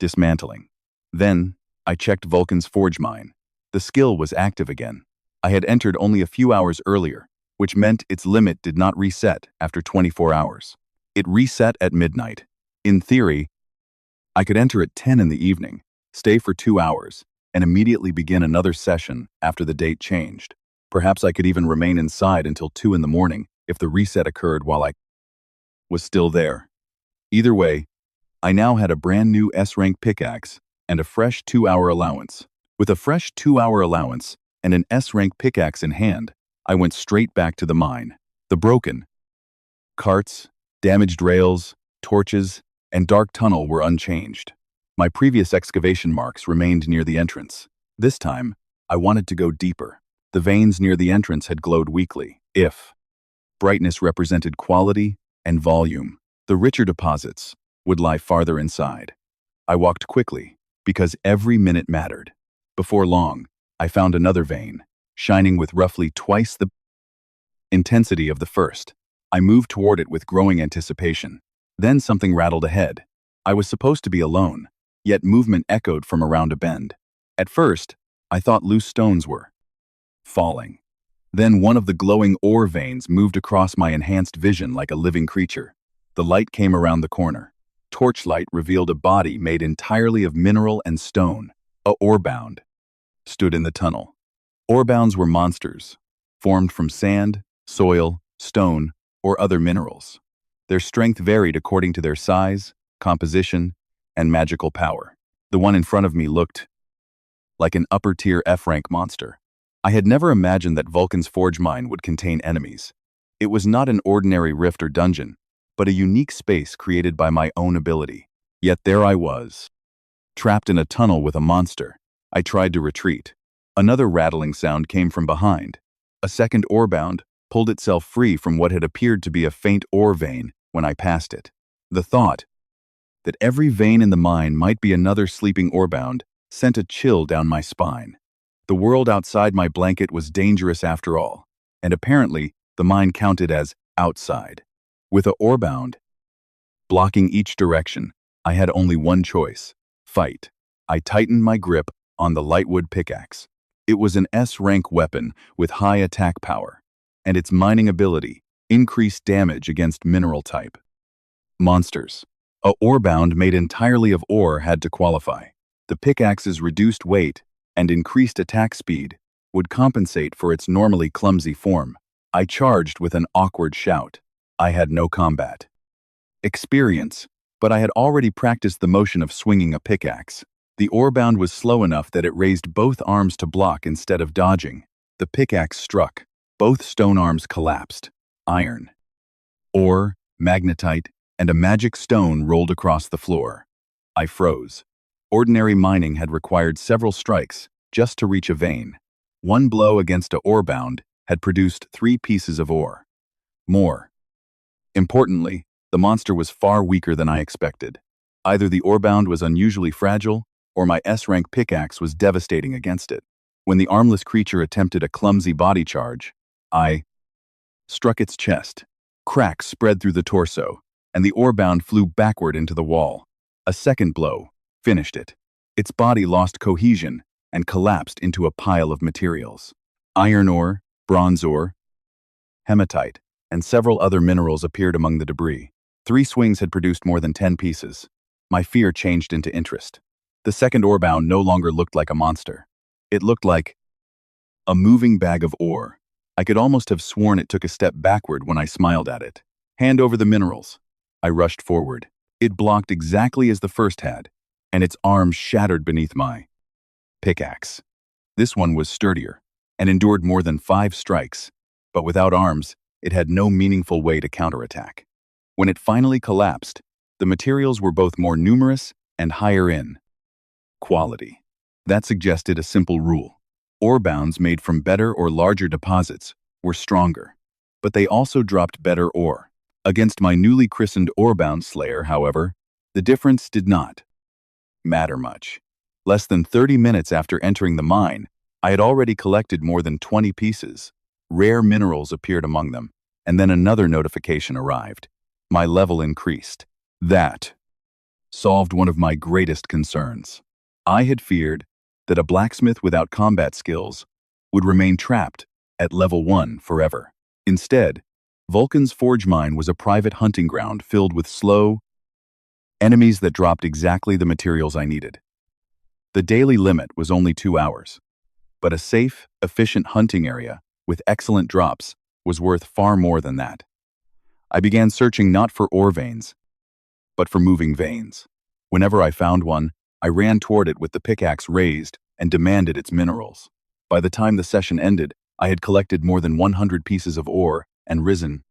dismantling. Then, I checked Vulcan's forge mine. The skill was active again. I had entered only a few hours earlier, which meant its limit did not reset after 24 hours. It reset at midnight. In theory, I could enter at 10 in the evening, stay for 2 hours, and immediately begin another session after the date changed. Perhaps I could even remain inside until 2 in the morning if the reset occurred while I was still there. Either way, I now had a brand new S-Rank pickaxe and a fresh 2-hour allowance. With a fresh 2-hour allowance and an S-Rank pickaxe in hand, I went straight back to the mine. The broken carts, damaged rails, torches, and dark tunnel were unchanged. My previous excavation marks remained near the entrance. This time, I wanted to go deeper. The veins near the entrance had glowed weakly. If brightness represented quality and volume, the richer deposits would lie farther inside. I walked quickly, because every minute mattered. Before long, I found another vein, shining with roughly twice the intensity of the first. I moved toward it with growing anticipation. Then something rattled ahead. I was supposed to be alone, yet movement echoed from around a bend. At first, I thought loose stones were falling. Then one of the glowing ore veins moved across my enhanced vision like a living creature. The light came around the corner. Torchlight revealed a body made entirely of mineral and stone. A orebound stood in the tunnel. Orebounds were monsters, formed from sand, soil, stone, or other minerals. Their strength varied according to their size, composition, and magical power. The one in front of me looked like an upper-tier F-rank monster. I had never imagined that Vulcan's forge mine would contain enemies. It was not an ordinary rift or dungeon, but a unique space created by my own ability. Yet there I was, trapped in a tunnel with a monster. I tried to retreat. Another rattling sound came from behind. A second orebound pulled itself free from what had appeared to be a faint ore vein when I passed it. The thought that every vein in the mine might be another sleeping orebound sent a chill down my spine. The world outside my blanket was dangerous after all, and apparently the mine counted as outside. With a orebound blocking each direction, I had only one choice: fight. I tightened my grip on the lightwood pickaxe. It was an S-rank weapon with high attack power, and its mining ability increased damage against mineral type monsters. A orebound made entirely of ore had to qualify. The pickaxe's reduced weight and increased attack speed would compensate for its normally clumsy form. I charged with an awkward shout. I had no combat experience, but I had already practiced the motion of swinging a pickaxe. The orebound was slow enough that it raised both arms to block instead of dodging. The pickaxe struck. Both stone arms collapsed. Iron, ore, magnetite, and a magic stone rolled across the floor. I froze. Ordinary mining had required several strikes just to reach a vein. One blow against a orebound had produced 3 pieces of ore. More importantly, the monster was far weaker than I expected. Either the orebound was unusually fragile, or my S-rank pickaxe was devastating against it. When the armless creature attempted a clumsy body charge, I struck its chest. Cracks spread through the torso, and the orebound flew backward into the wall. A second blow finished it. Its body lost cohesion and collapsed into a pile of materials. Iron ore, bronze ore, hematite, and several other minerals appeared among the debris. 3 swings had produced more than 10 pieces. My fear changed into interest. The second orebound no longer looked like a monster. It looked like a moving bag of ore. I could almost have sworn it took a step backward when I smiled at it. Hand over the minerals. I rushed forward. It blocked exactly as the first had, and its arms shattered beneath my pickaxe. This one was sturdier and endured more than 5 strikes, but without arms, it had no meaningful way to counterattack. When it finally collapsed, the materials were both more numerous and higher in quality. That suggested a simple rule. Orebounds made from better or larger deposits were stronger, but they also dropped better ore. Against my newly christened orebound slayer, however, the difference did not matter much. Less than 30 minutes after entering the mine, I had already collected more than 20 pieces. Rare minerals appeared among them, and then another notification arrived. My level increased. That solved one of my greatest concerns. I had feared that a blacksmith without combat skills would remain trapped at level 1 forever. Instead, Vulcan's forge mine was a private hunting ground filled with slow enemies that dropped exactly the materials I needed. The daily limit was only 2 hours, but a safe, efficient hunting area with excellent drops was worth far more than that. I began searching not for ore veins, but for moving veins. Whenever I found one, I ran toward it with the pickaxe raised and demanded its minerals. By the time the session ended, I had collected more than 100 pieces of ore and risen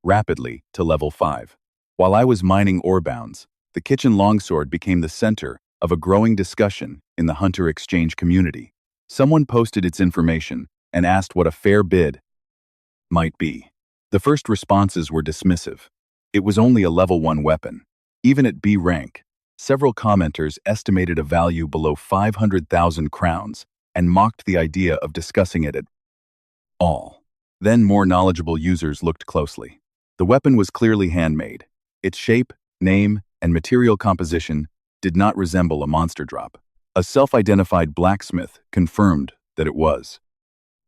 rapidly to level 5. While I was mining ore bounds, the kitchen longsword became the center of a growing discussion in the Hunter Exchange community. Someone posted its information and asked what a fair bid might be. The first responses were dismissive. It was only a level 1 weapon. Even at B rank, several commenters estimated a value below 500,000 crowns and mocked the idea of discussing it at all. Then more knowledgeable users looked closely. The weapon was clearly handmade. Its shape, name, and material composition did not resemble a monster drop. A self-identified blacksmith confirmed that it was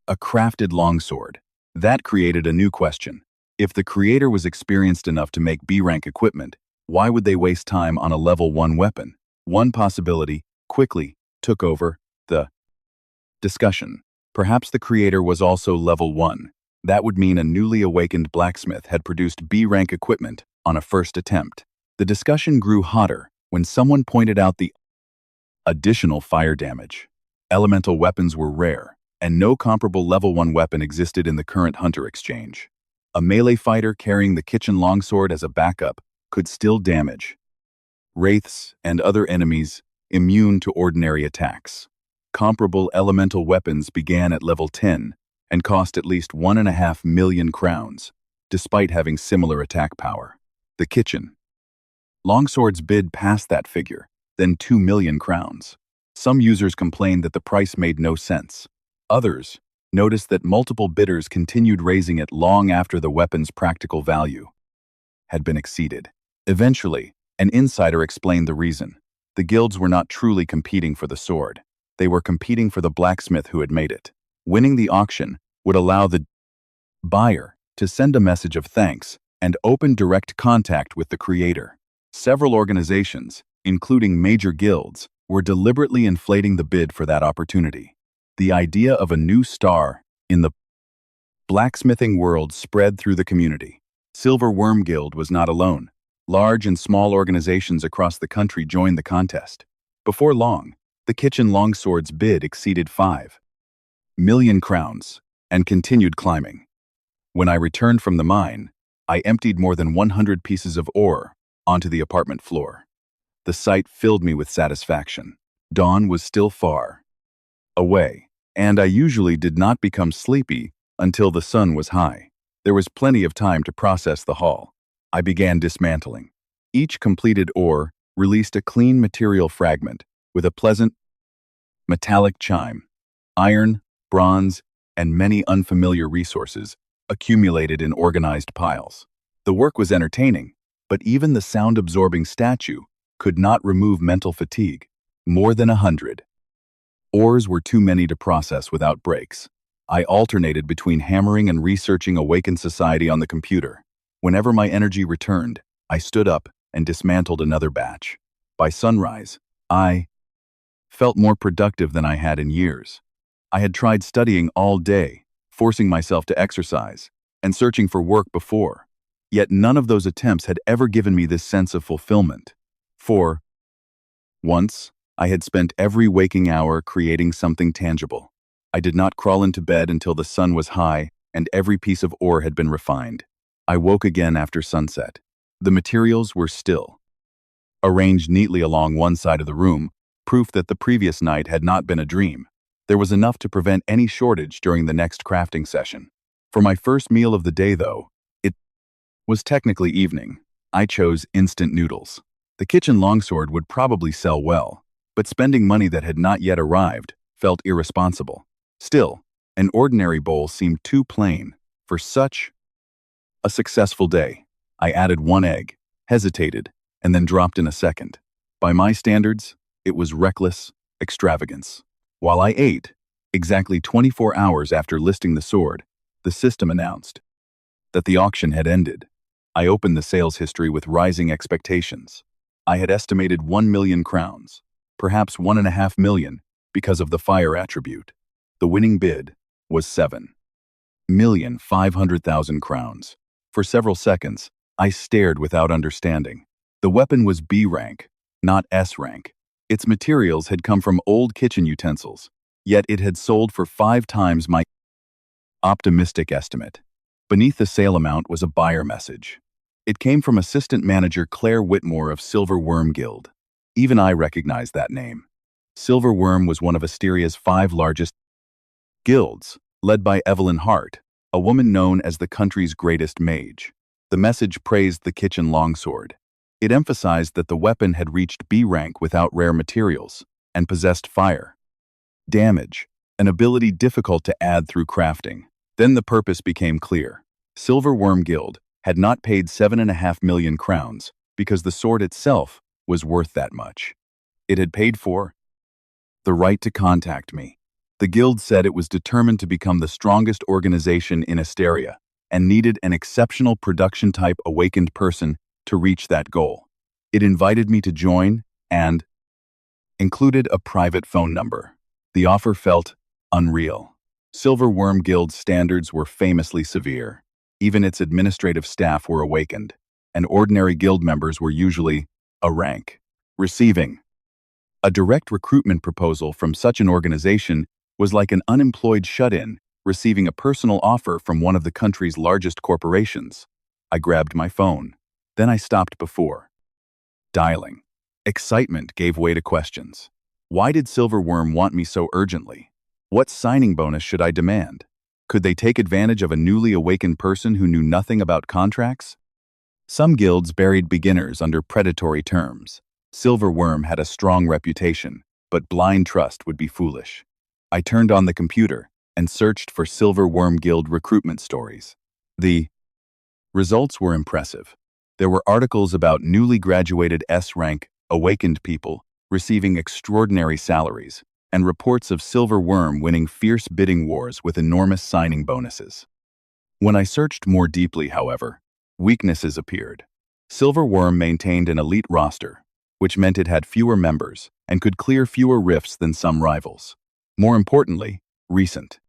a crafted longsword. That created a new question. If the creator was experienced enough to make B-rank equipment, why would they waste time on a level 1 weapon? One possibility quickly took over the discussion. Perhaps the creator was also level 1. That would mean a newly awakened blacksmith had produced B-rank equipment on a first attempt. The discussion grew hotter when someone pointed out the additional fire damage. Elemental weapons were rare, and no comparable level 1 weapon existed in the current Hunter Exchange. A melee fighter carrying the kitchen longsword as a backup could still damage wraiths and other enemies immune to ordinary attacks. Comparable elemental weapons began at level 10 and cost at least 1.5 million crowns, despite having similar attack power. The kitchen longsword's bid passed that figure, then 2 million crowns. Some users complained that the price made no sense. Others noticed that multiple bidders continued raising it long after the weapon's practical value had been exceeded. Eventually, an insider explained the reason. The guilds were not truly competing for the sword. They were competing for the blacksmith who had made it. Winning the auction would allow the buyer to send a message of thanks and open direct contact with the creator. Several organizations, including major guilds, were deliberately inflating the bid for that opportunity. The idea of a new star in the blacksmithing world spread through the community. Silver Worm Guild was not alone. Large and small organizations across the country joined the contest. Before long, the kitchen longsword's bid exceeded 5 million crowns and continued climbing. When I returned from the mine, I emptied more than 100 pieces of ore onto the apartment floor. The sight filled me with satisfaction. Dawn was still far away, and I usually did not become sleepy until the sun was high. There was plenty of time to process the haul. I began dismantling. Each completed ore released a clean material fragment with a pleasant metallic chime. Iron, bronze, and many unfamiliar resources accumulated in organized piles. The work was entertaining, but even the sound-absorbing statue could not remove mental fatigue. More than 100 ores were too many to process without breaks. I alternated between hammering and researching Awakened Society on the computer. Whenever my energy returned, I stood up and dismantled another batch. By sunrise, I felt more productive than I had in years. I had tried studying all day, forcing myself to exercise, and searching for work before. Yet none of those attempts had ever given me this sense of fulfillment. For once, I had spent every waking hour creating something tangible. I did not crawl into bed until the sun was high and every piece of ore had been refined. I woke again after sunset. The materials were still arranged neatly along one side of the room, proof that the previous night had not been a dream. There was enough to prevent any shortage during the next crafting session. For my first meal of the day, though, it was technically evening. I chose instant noodles. The kitchen longsword would probably sell well, but spending money that had not yet arrived felt irresponsible. Still, an ordinary bowl seemed too plain for such a successful day. I added 1 egg, hesitated, and then dropped in a second. By my standards, it was reckless extravagance. While I ate, exactly 24 hours after listing the sword, the system announced that the auction had ended. I opened the sales history with rising expectations. I had estimated 1 million crowns, perhaps 1.5 million, because of the fire attribute. The winning bid was 7,500,000 crowns. For several seconds, I stared without understanding. The weapon was B rank, not S rank. Its materials had come from old kitchen utensils, yet it had sold for 5 times my optimistic estimate. Beneath the sale amount was a buyer message. It came from Assistant Manager Claire Whitmore of Silver Worm Guild. Even I recognized that name. Silver Worm was one of Asteria's 5 largest guilds, led by Evelyn Hart, a woman known as the country's greatest mage. The message praised the kitchen longsword. It emphasized that the weapon had reached B rank without rare materials and possessed fire damage, an ability difficult to add through crafting. Then the purpose became clear. Silver Worm Guild had not paid 7.5 million crowns because the sword itself was worth that much. It had paid for the right to contact me. The guild said it was determined to become the strongest organization in Asteria and needed an exceptional production-type awakened person to reach that goal. It invited me to join and included a private phone number. The offer felt unreal. Silver Worm Guild's standards were famously severe. Even its administrative staff were awakened, and ordinary guild members were usually a rank. Receiving a direct recruitment proposal from such an organization was like an unemployed shut-in receiving a personal offer from one of the country's largest corporations. I grabbed my phone. Then I stopped before dialing. Excitement gave way to questions. Why did Silver Worm want me so urgently? What signing bonus should I demand? Could they take advantage of a newly awakened person who knew nothing about contracts? Some guilds buried beginners under predatory terms. Silver Worm had a strong reputation, but blind trust would be foolish. I turned on the computer and searched for Silver Worm Guild recruitment stories. The results were impressive. There were articles about newly graduated S-rank, awakened people receiving extraordinary salaries, and reports of Silver Worm winning fierce bidding wars with enormous signing bonuses. When I searched more deeply, however, weaknesses appeared. Silver Worm maintained an elite roster, which meant it had fewer members and could clear fewer rifts than some rivals. More importantly, recent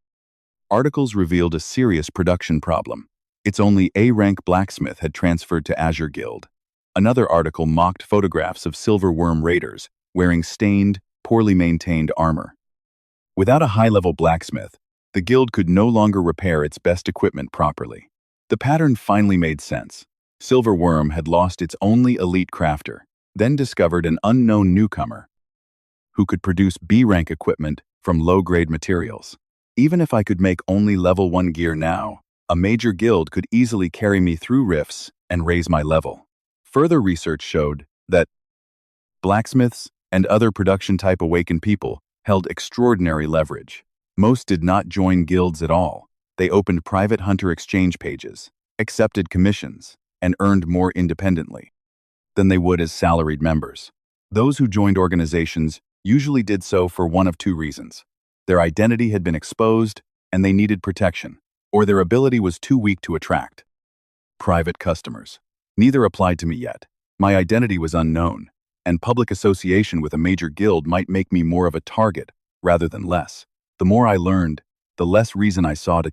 articles revealed a serious production problem. Its only A-rank blacksmith had transferred to Azure Guild. Another article mocked photographs of Silver Worm raiders wearing stained, poorly maintained armor. Without a high-level blacksmith, the guild could no longer repair its best equipment properly. The pattern finally made sense. Silver Worm had lost its only elite crafter, then discovered an unknown newcomer who could produce B-rank equipment from low-grade materials. Even if I could make only level 1 gear now, a major guild could easily carry me through rifts and raise my level. Further research showed that blacksmiths and other production-type awakened people held extraordinary leverage. Most did not join guilds at all. They opened private hunter exchange pages, accepted commissions, and earned more independently than they would as salaried members. Those who joined organizations usually did so for one of 2 reasons. Their identity had been exposed, and they needed protection, or their ability was too weak to attract private customers. Neither applied to me yet. My identity was unknown, and public association with a major guild might make me more of a target rather than less. The more I learned, the less reason I saw to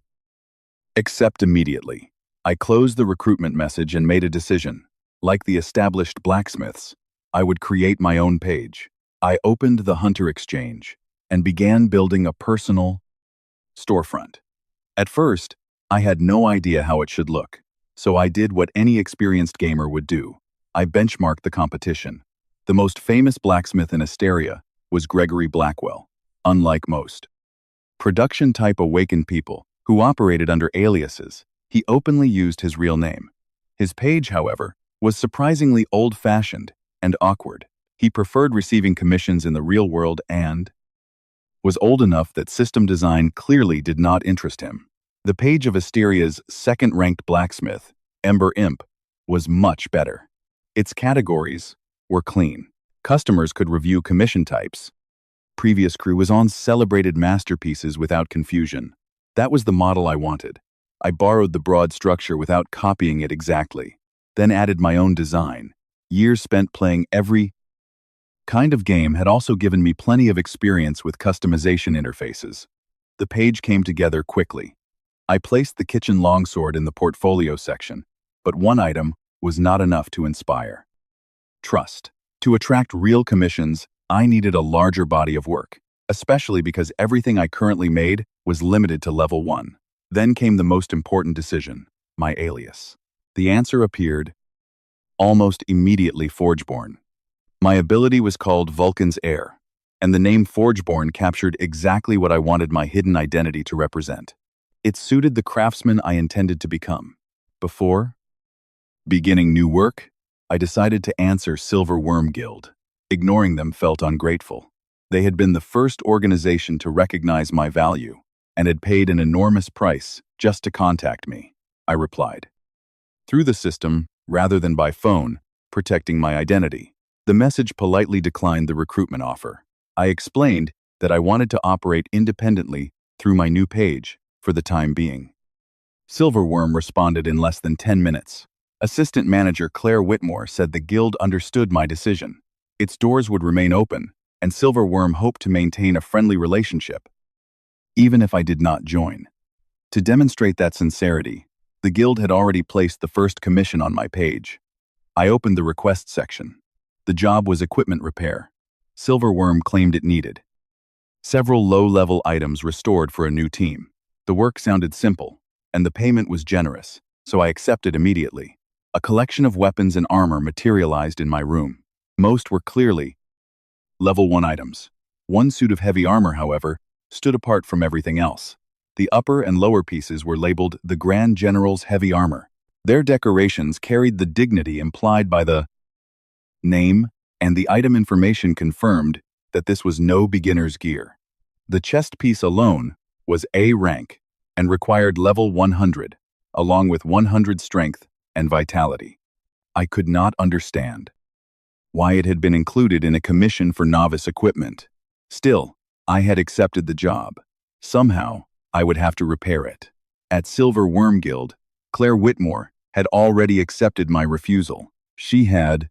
accept immediately. I closed the recruitment message and made a decision. Like the established blacksmiths, I would create my own page. I opened the Hunter Exchange and began building a personal storefront. At first, I had no idea how it should look, so I did what any experienced gamer would do. I benchmarked the competition. The most famous blacksmith in Asteria was Gregory Blackwell. Unlike most production-type awakened people who operated under aliases, he openly used his real name. His page, however, was surprisingly old-fashioned and awkward. He preferred receiving commissions in the real world and was old enough that system design clearly did not interest him. The page of Asteria's second-ranked blacksmith, Ember Imp, was much better. Its categories were clean. Customers could review commission types. Previous crew was on celebrated masterpieces without confusion. That was the model I wanted. I borrowed the broad structure without copying it exactly, then added my own design. Years spent playing every kind of game had also given me plenty of experience with customization interfaces. The page came together quickly. I placed the kitchen longsword in the portfolio section, but one item was not enough to inspire. Trust. To attract real commissions, I needed a larger body of work, especially because everything I currently made was limited to level 1. Then came the most important decision, my alias. The answer appeared almost immediately: Forgeborne. My ability was called Vulcan's Heir, and the name Forgeborne captured exactly what I wanted my hidden identity to represent. It suited the craftsman I intended to become. Before beginning new work, I decided to answer Silver Worm Guild. Ignoring them felt ungrateful. They had been the first organization to recognize my value and had paid an enormous price just to contact me, I replied. Through the system, rather than by phone, protecting my identity. The message politely declined the recruitment offer. I explained that I wanted to operate independently through my new page for the time being. Silverworm responded in less than 10 minutes. Assistant Manager Claire Whitmore said the guild understood my decision. Its doors would remain open, and Silverworm hoped to maintain a friendly relationship, even if I did not join. To demonstrate that sincerity, the guild had already placed the first commission on my page. I opened the request section. The job was equipment repair. Silverworm claimed it needed several low-level items restored for a new team. The work sounded simple, and the payment was generous, so I accepted immediately. A collection of weapons and armor materialized in my room. Most were clearly level 1 items. One suit of heavy armor, however, stood apart from everything else. The upper and lower pieces were labeled the Grand General's Heavy Armor. Their decorations carried the dignity implied by the name, and the item information confirmed that this was no beginner's gear. The chest piece alone was A rank and required level 100, along with 100 strength and vitality. I could not understand why it had been included in a commission for novice equipment. Still, I had accepted the job. Somehow, I would have to repair it. At Silver Worm Guild, Claire Whitmore had already accepted my refusal. She had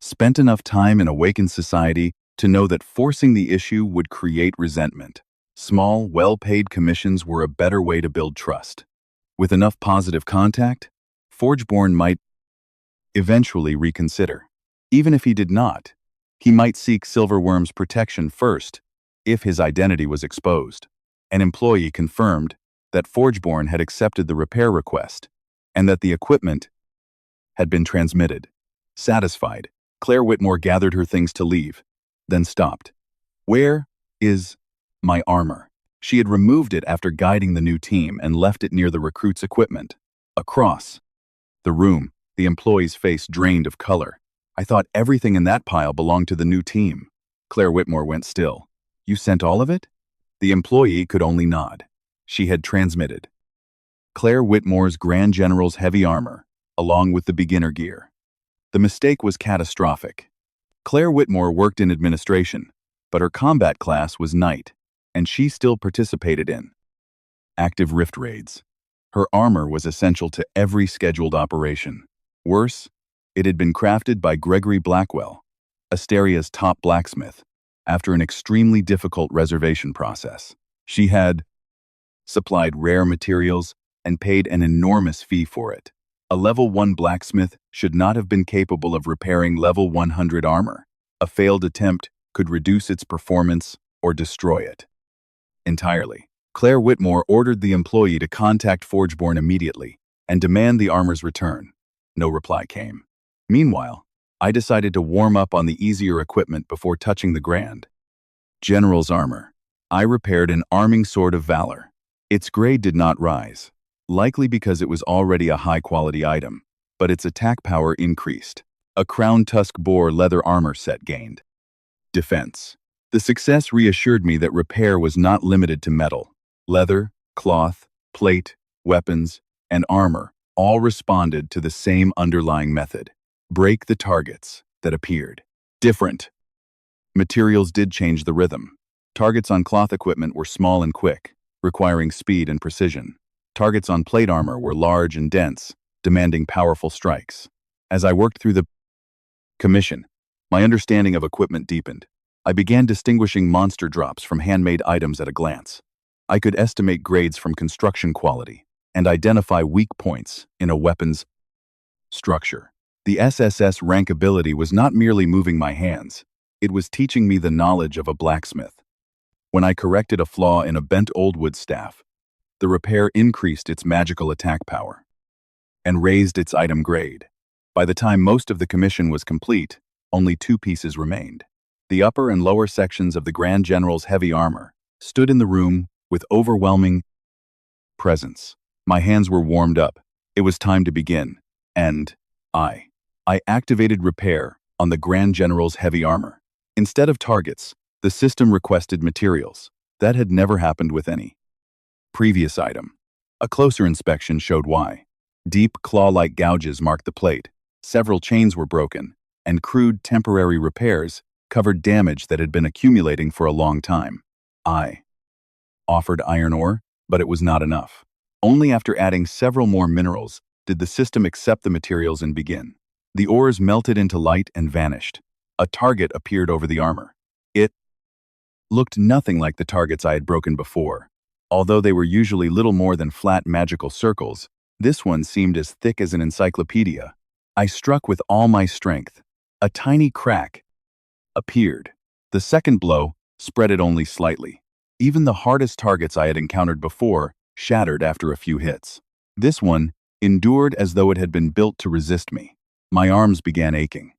spent enough time in Awakens society to know that forcing the issue would create resentment. Small, well-paid commissions were a better way to build trust. With enough positive contact, Forgeborne might eventually reconsider. Even if he did not, he might seek Silverworm's protection first if his identity was exposed. An employee confirmed that Forgeborne had accepted the repair request and that the equipment had been transmitted. Satisfied, Claire Whitmore gathered her things to leave, then stopped. "Where is my armor?" She had removed it after guiding the new team and left it near the recruit's equipment. Across the room, the employee's face drained of color. "I thought everything in that pile belonged to the new team." Claire Whitmore went still. "You sent all of it?" The employee could only nod. She had transmitted Claire Whitmore's Grand General's heavy armor, along with the beginner gear. The mistake was catastrophic. Claire Whitmore worked in administration, but her combat class was Knight, and she still participated in active rift raids. Her armor was essential to every scheduled operation. Worse, it had been crafted by Gregory Blackwell, Asteria's top blacksmith, after an extremely difficult reservation process. She had supplied rare materials and paid an enormous fee for it. A level 1 blacksmith should not have been capable of repairing level 100 armor. A failed attempt could reduce its performance or destroy it entirely. Claire Whitmore ordered the employee to contact Forgeborne immediately and demand the armor's return. No reply came. Meanwhile, I decided to warm up on the easier equipment before touching the Grand General's armor. I repaired an arming sword of valor. Its grade did not rise, likely because it was already a high-quality item, but its attack power increased. A crown tusk boar leather armor set gained defense. The success reassured me that repair was not limited to metal. Leather, cloth, plate, weapons, and armor all responded to the same underlying method. Break the targets that appeared. Different. Materials did change the rhythm. Targets on cloth equipment were small and quick, requiring speed and precision. Targets on plate armor were large and dense, demanding powerful strikes. As I worked through the commission, my understanding of equipment deepened. I began distinguishing monster drops from handmade items at a glance. I could estimate grades from construction quality and identify weak points in a weapon's structure. The SSS-Rank ability was not merely moving my hands, it was teaching me the knowledge of a blacksmith. When I corrected a flaw in a bent old wood staff, the repair increased its magical attack power and raised its item grade. By the time most of the commission was complete, only 2 pieces remained. The upper and lower sections of the Grand General's heavy armor stood in the room with overwhelming presence. My hands were warmed up. It was time to begin, and I activated repair on the Grand General's heavy armor. Instead of targets, the system requested materials. That had never happened with any previous item. A closer inspection showed why. Deep, claw-like gouges marked the plate, several chains were broken, and crude temporary repairs covered damage that had been accumulating for a long time. I offered iron ore, but it was not enough. Only after adding several more minerals did the system accept the materials and begin. The ores melted into light and vanished. A target appeared over the armor. It looked nothing like the targets I had broken before. Although they were usually little more than flat magical circles, this one seemed as thick as an encyclopedia. I struck with all my strength. A tiny crack appeared. The second blow spread it only slightly. Even the hardest targets I had encountered before shattered after a few hits. This one endured as though it had been built to resist me. My arms began aching.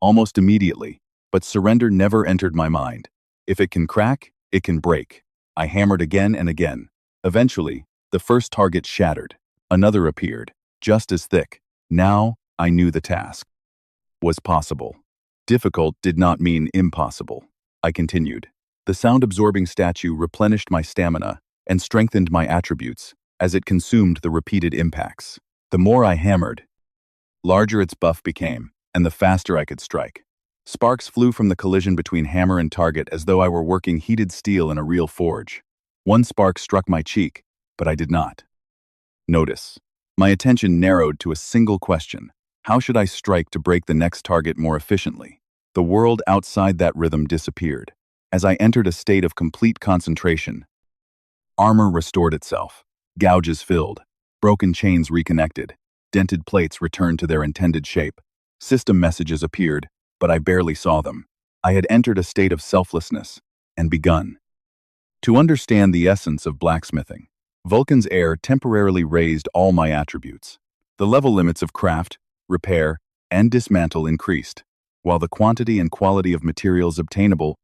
Almost immediately, but surrender never entered my mind. If it can crack, it can break. I hammered again and again. Eventually, the first target shattered. Another appeared, just as thick. Now, I knew the task was possible. Difficult did not mean impossible. I continued. The sound-absorbing statue replenished my stamina and strengthened my attributes as it consumed the repeated impacts. The more I hammered, larger its buff became, and the faster I could strike. Sparks flew from the collision between hammer and target as though I were working heated steel in a real forge. One spark struck my cheek, but I did not notice. My attention narrowed to a single question. How should I strike to break the next target more efficiently? The world outside that rhythm disappeared. As I entered a state of complete concentration, armor restored itself. Gouges filled. Broken chains reconnected. Dented plates returned to their intended shape. System messages appeared, but I barely saw them. I had entered a state of selflessness and begun to understand the essence of blacksmithing. Vulcan's Heir temporarily raised all my attributes. The level limits of craft, repair, and dismantle increased, while the quantity and quality of materials obtainable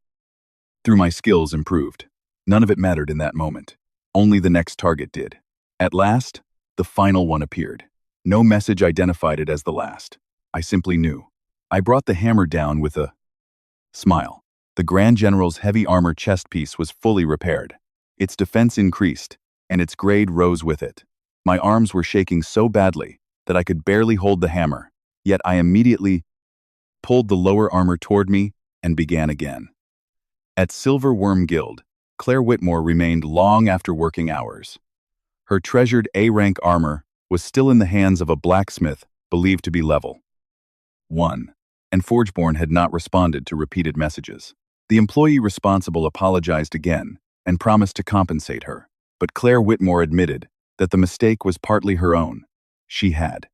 through my skills improved. None of it mattered in that moment. Only the next target did. At last, the final one appeared. No message identified it as the last. I simply knew. I brought the hammer down with a smile. The Grand General's heavy armor chest piece was fully repaired. Its defense increased, and its grade rose with it. My arms were shaking so badly that I could barely hold the hammer, yet I immediately pulled the lower armor toward me and began again. At Silver Worm Guild, Claire Whitmore remained long after working hours. Her treasured A-rank armor was still in the hands of a blacksmith believed to be level 1, and Forgeborne had not responded to repeated messages. The employee responsible apologized again and promised to compensate her, but Claire Whitmore admitted that the mistake was partly her own. She had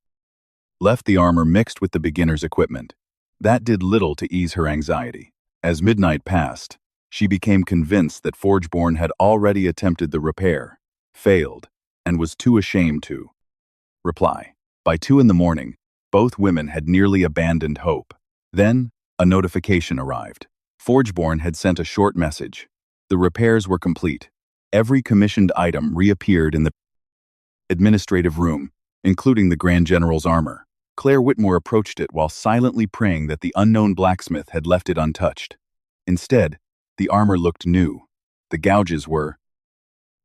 left the armor mixed with the beginner's equipment. That did little to ease her anxiety. As midnight passed, she became convinced that Forgeborne had already attempted the repair, failed, and was too ashamed to reply. By 2 in the morning, both women had nearly abandoned hope. Then, a notification arrived. Forgeborne had sent a short message. The repairs were complete. Every commissioned item reappeared in the administrative room, including the Grand General's armor. Claire Whitmore approached it while silently praying that the unknown blacksmith had left it untouched. Instead, the armor looked new. The gouges were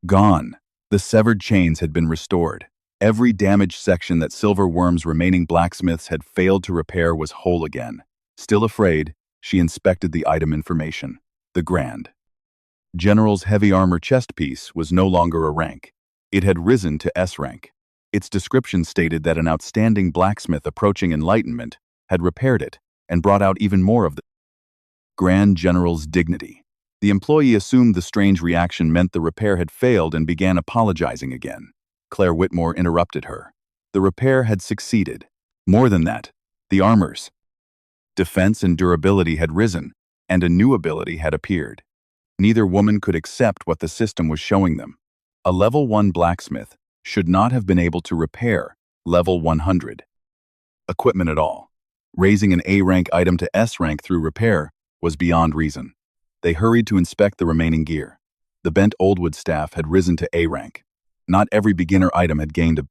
gone. The severed chains had been restored. Every damaged section that Silverworm's remaining blacksmiths had failed to repair was whole again. Still afraid, she inspected the item information. The Grand General's heavy armor chest piece was no longer a rank. It had risen to S rank. Its description stated that an outstanding blacksmith approaching enlightenment had repaired it and brought out even more of the Grand General's dignity. The employee assumed the strange reaction meant the repair had failed and began apologizing again. Claire Whitmore interrupted her. The repair had succeeded. More than that, the armor's defense and durability had risen, and a new ability had appeared. Neither woman could accept what the system was showing them. A level 1 blacksmith should not have been able to repair level 100 equipment at all. Raising an A rank item to S rank through repair was beyond reason. They hurried to inspect the remaining gear. The bent oldwood staff had risen to A rank. Not every beginner item had gained a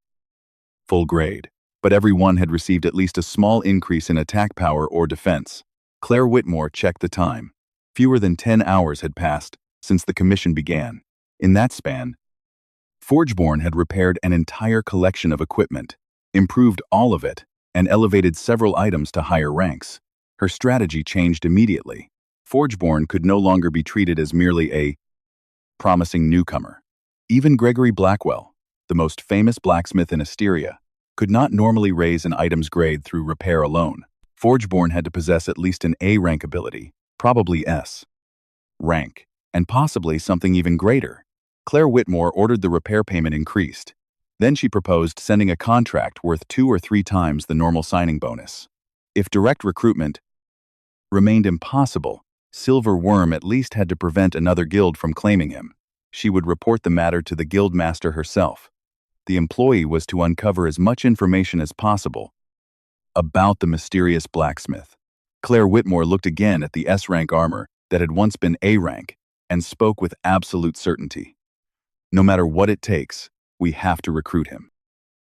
full grade, but every one had received at least a small increase in attack power or defense. Claire Whitmore checked the time. Fewer than 10 hours had passed since the commission began. In that span, Forgeborne had repaired an entire collection of equipment, improved all of it, and elevated several items to higher ranks. Her strategy changed immediately. Forgeborne could no longer be treated as merely a promising newcomer. Even Gregory Blackwell, the most famous blacksmith in Asteria, could not normally raise an item's grade through repair alone. Forgeborne had to possess at least an A rank ability, probably S rank, and possibly something even greater. Claire Whitmore ordered the repair payment increased. Then she proposed sending a contract worth 2 or 3 times the normal signing bonus. If direct recruitment remained impossible, Silverworm at least had to prevent another guild from claiming him. She would report the matter to the guild master herself. The employee was to uncover as much information as possible about the mysterious blacksmith. Claire Whitmore looked again at the S-rank armor that had once been A rank and spoke with absolute certainty. No matter what it takes, we have to recruit him.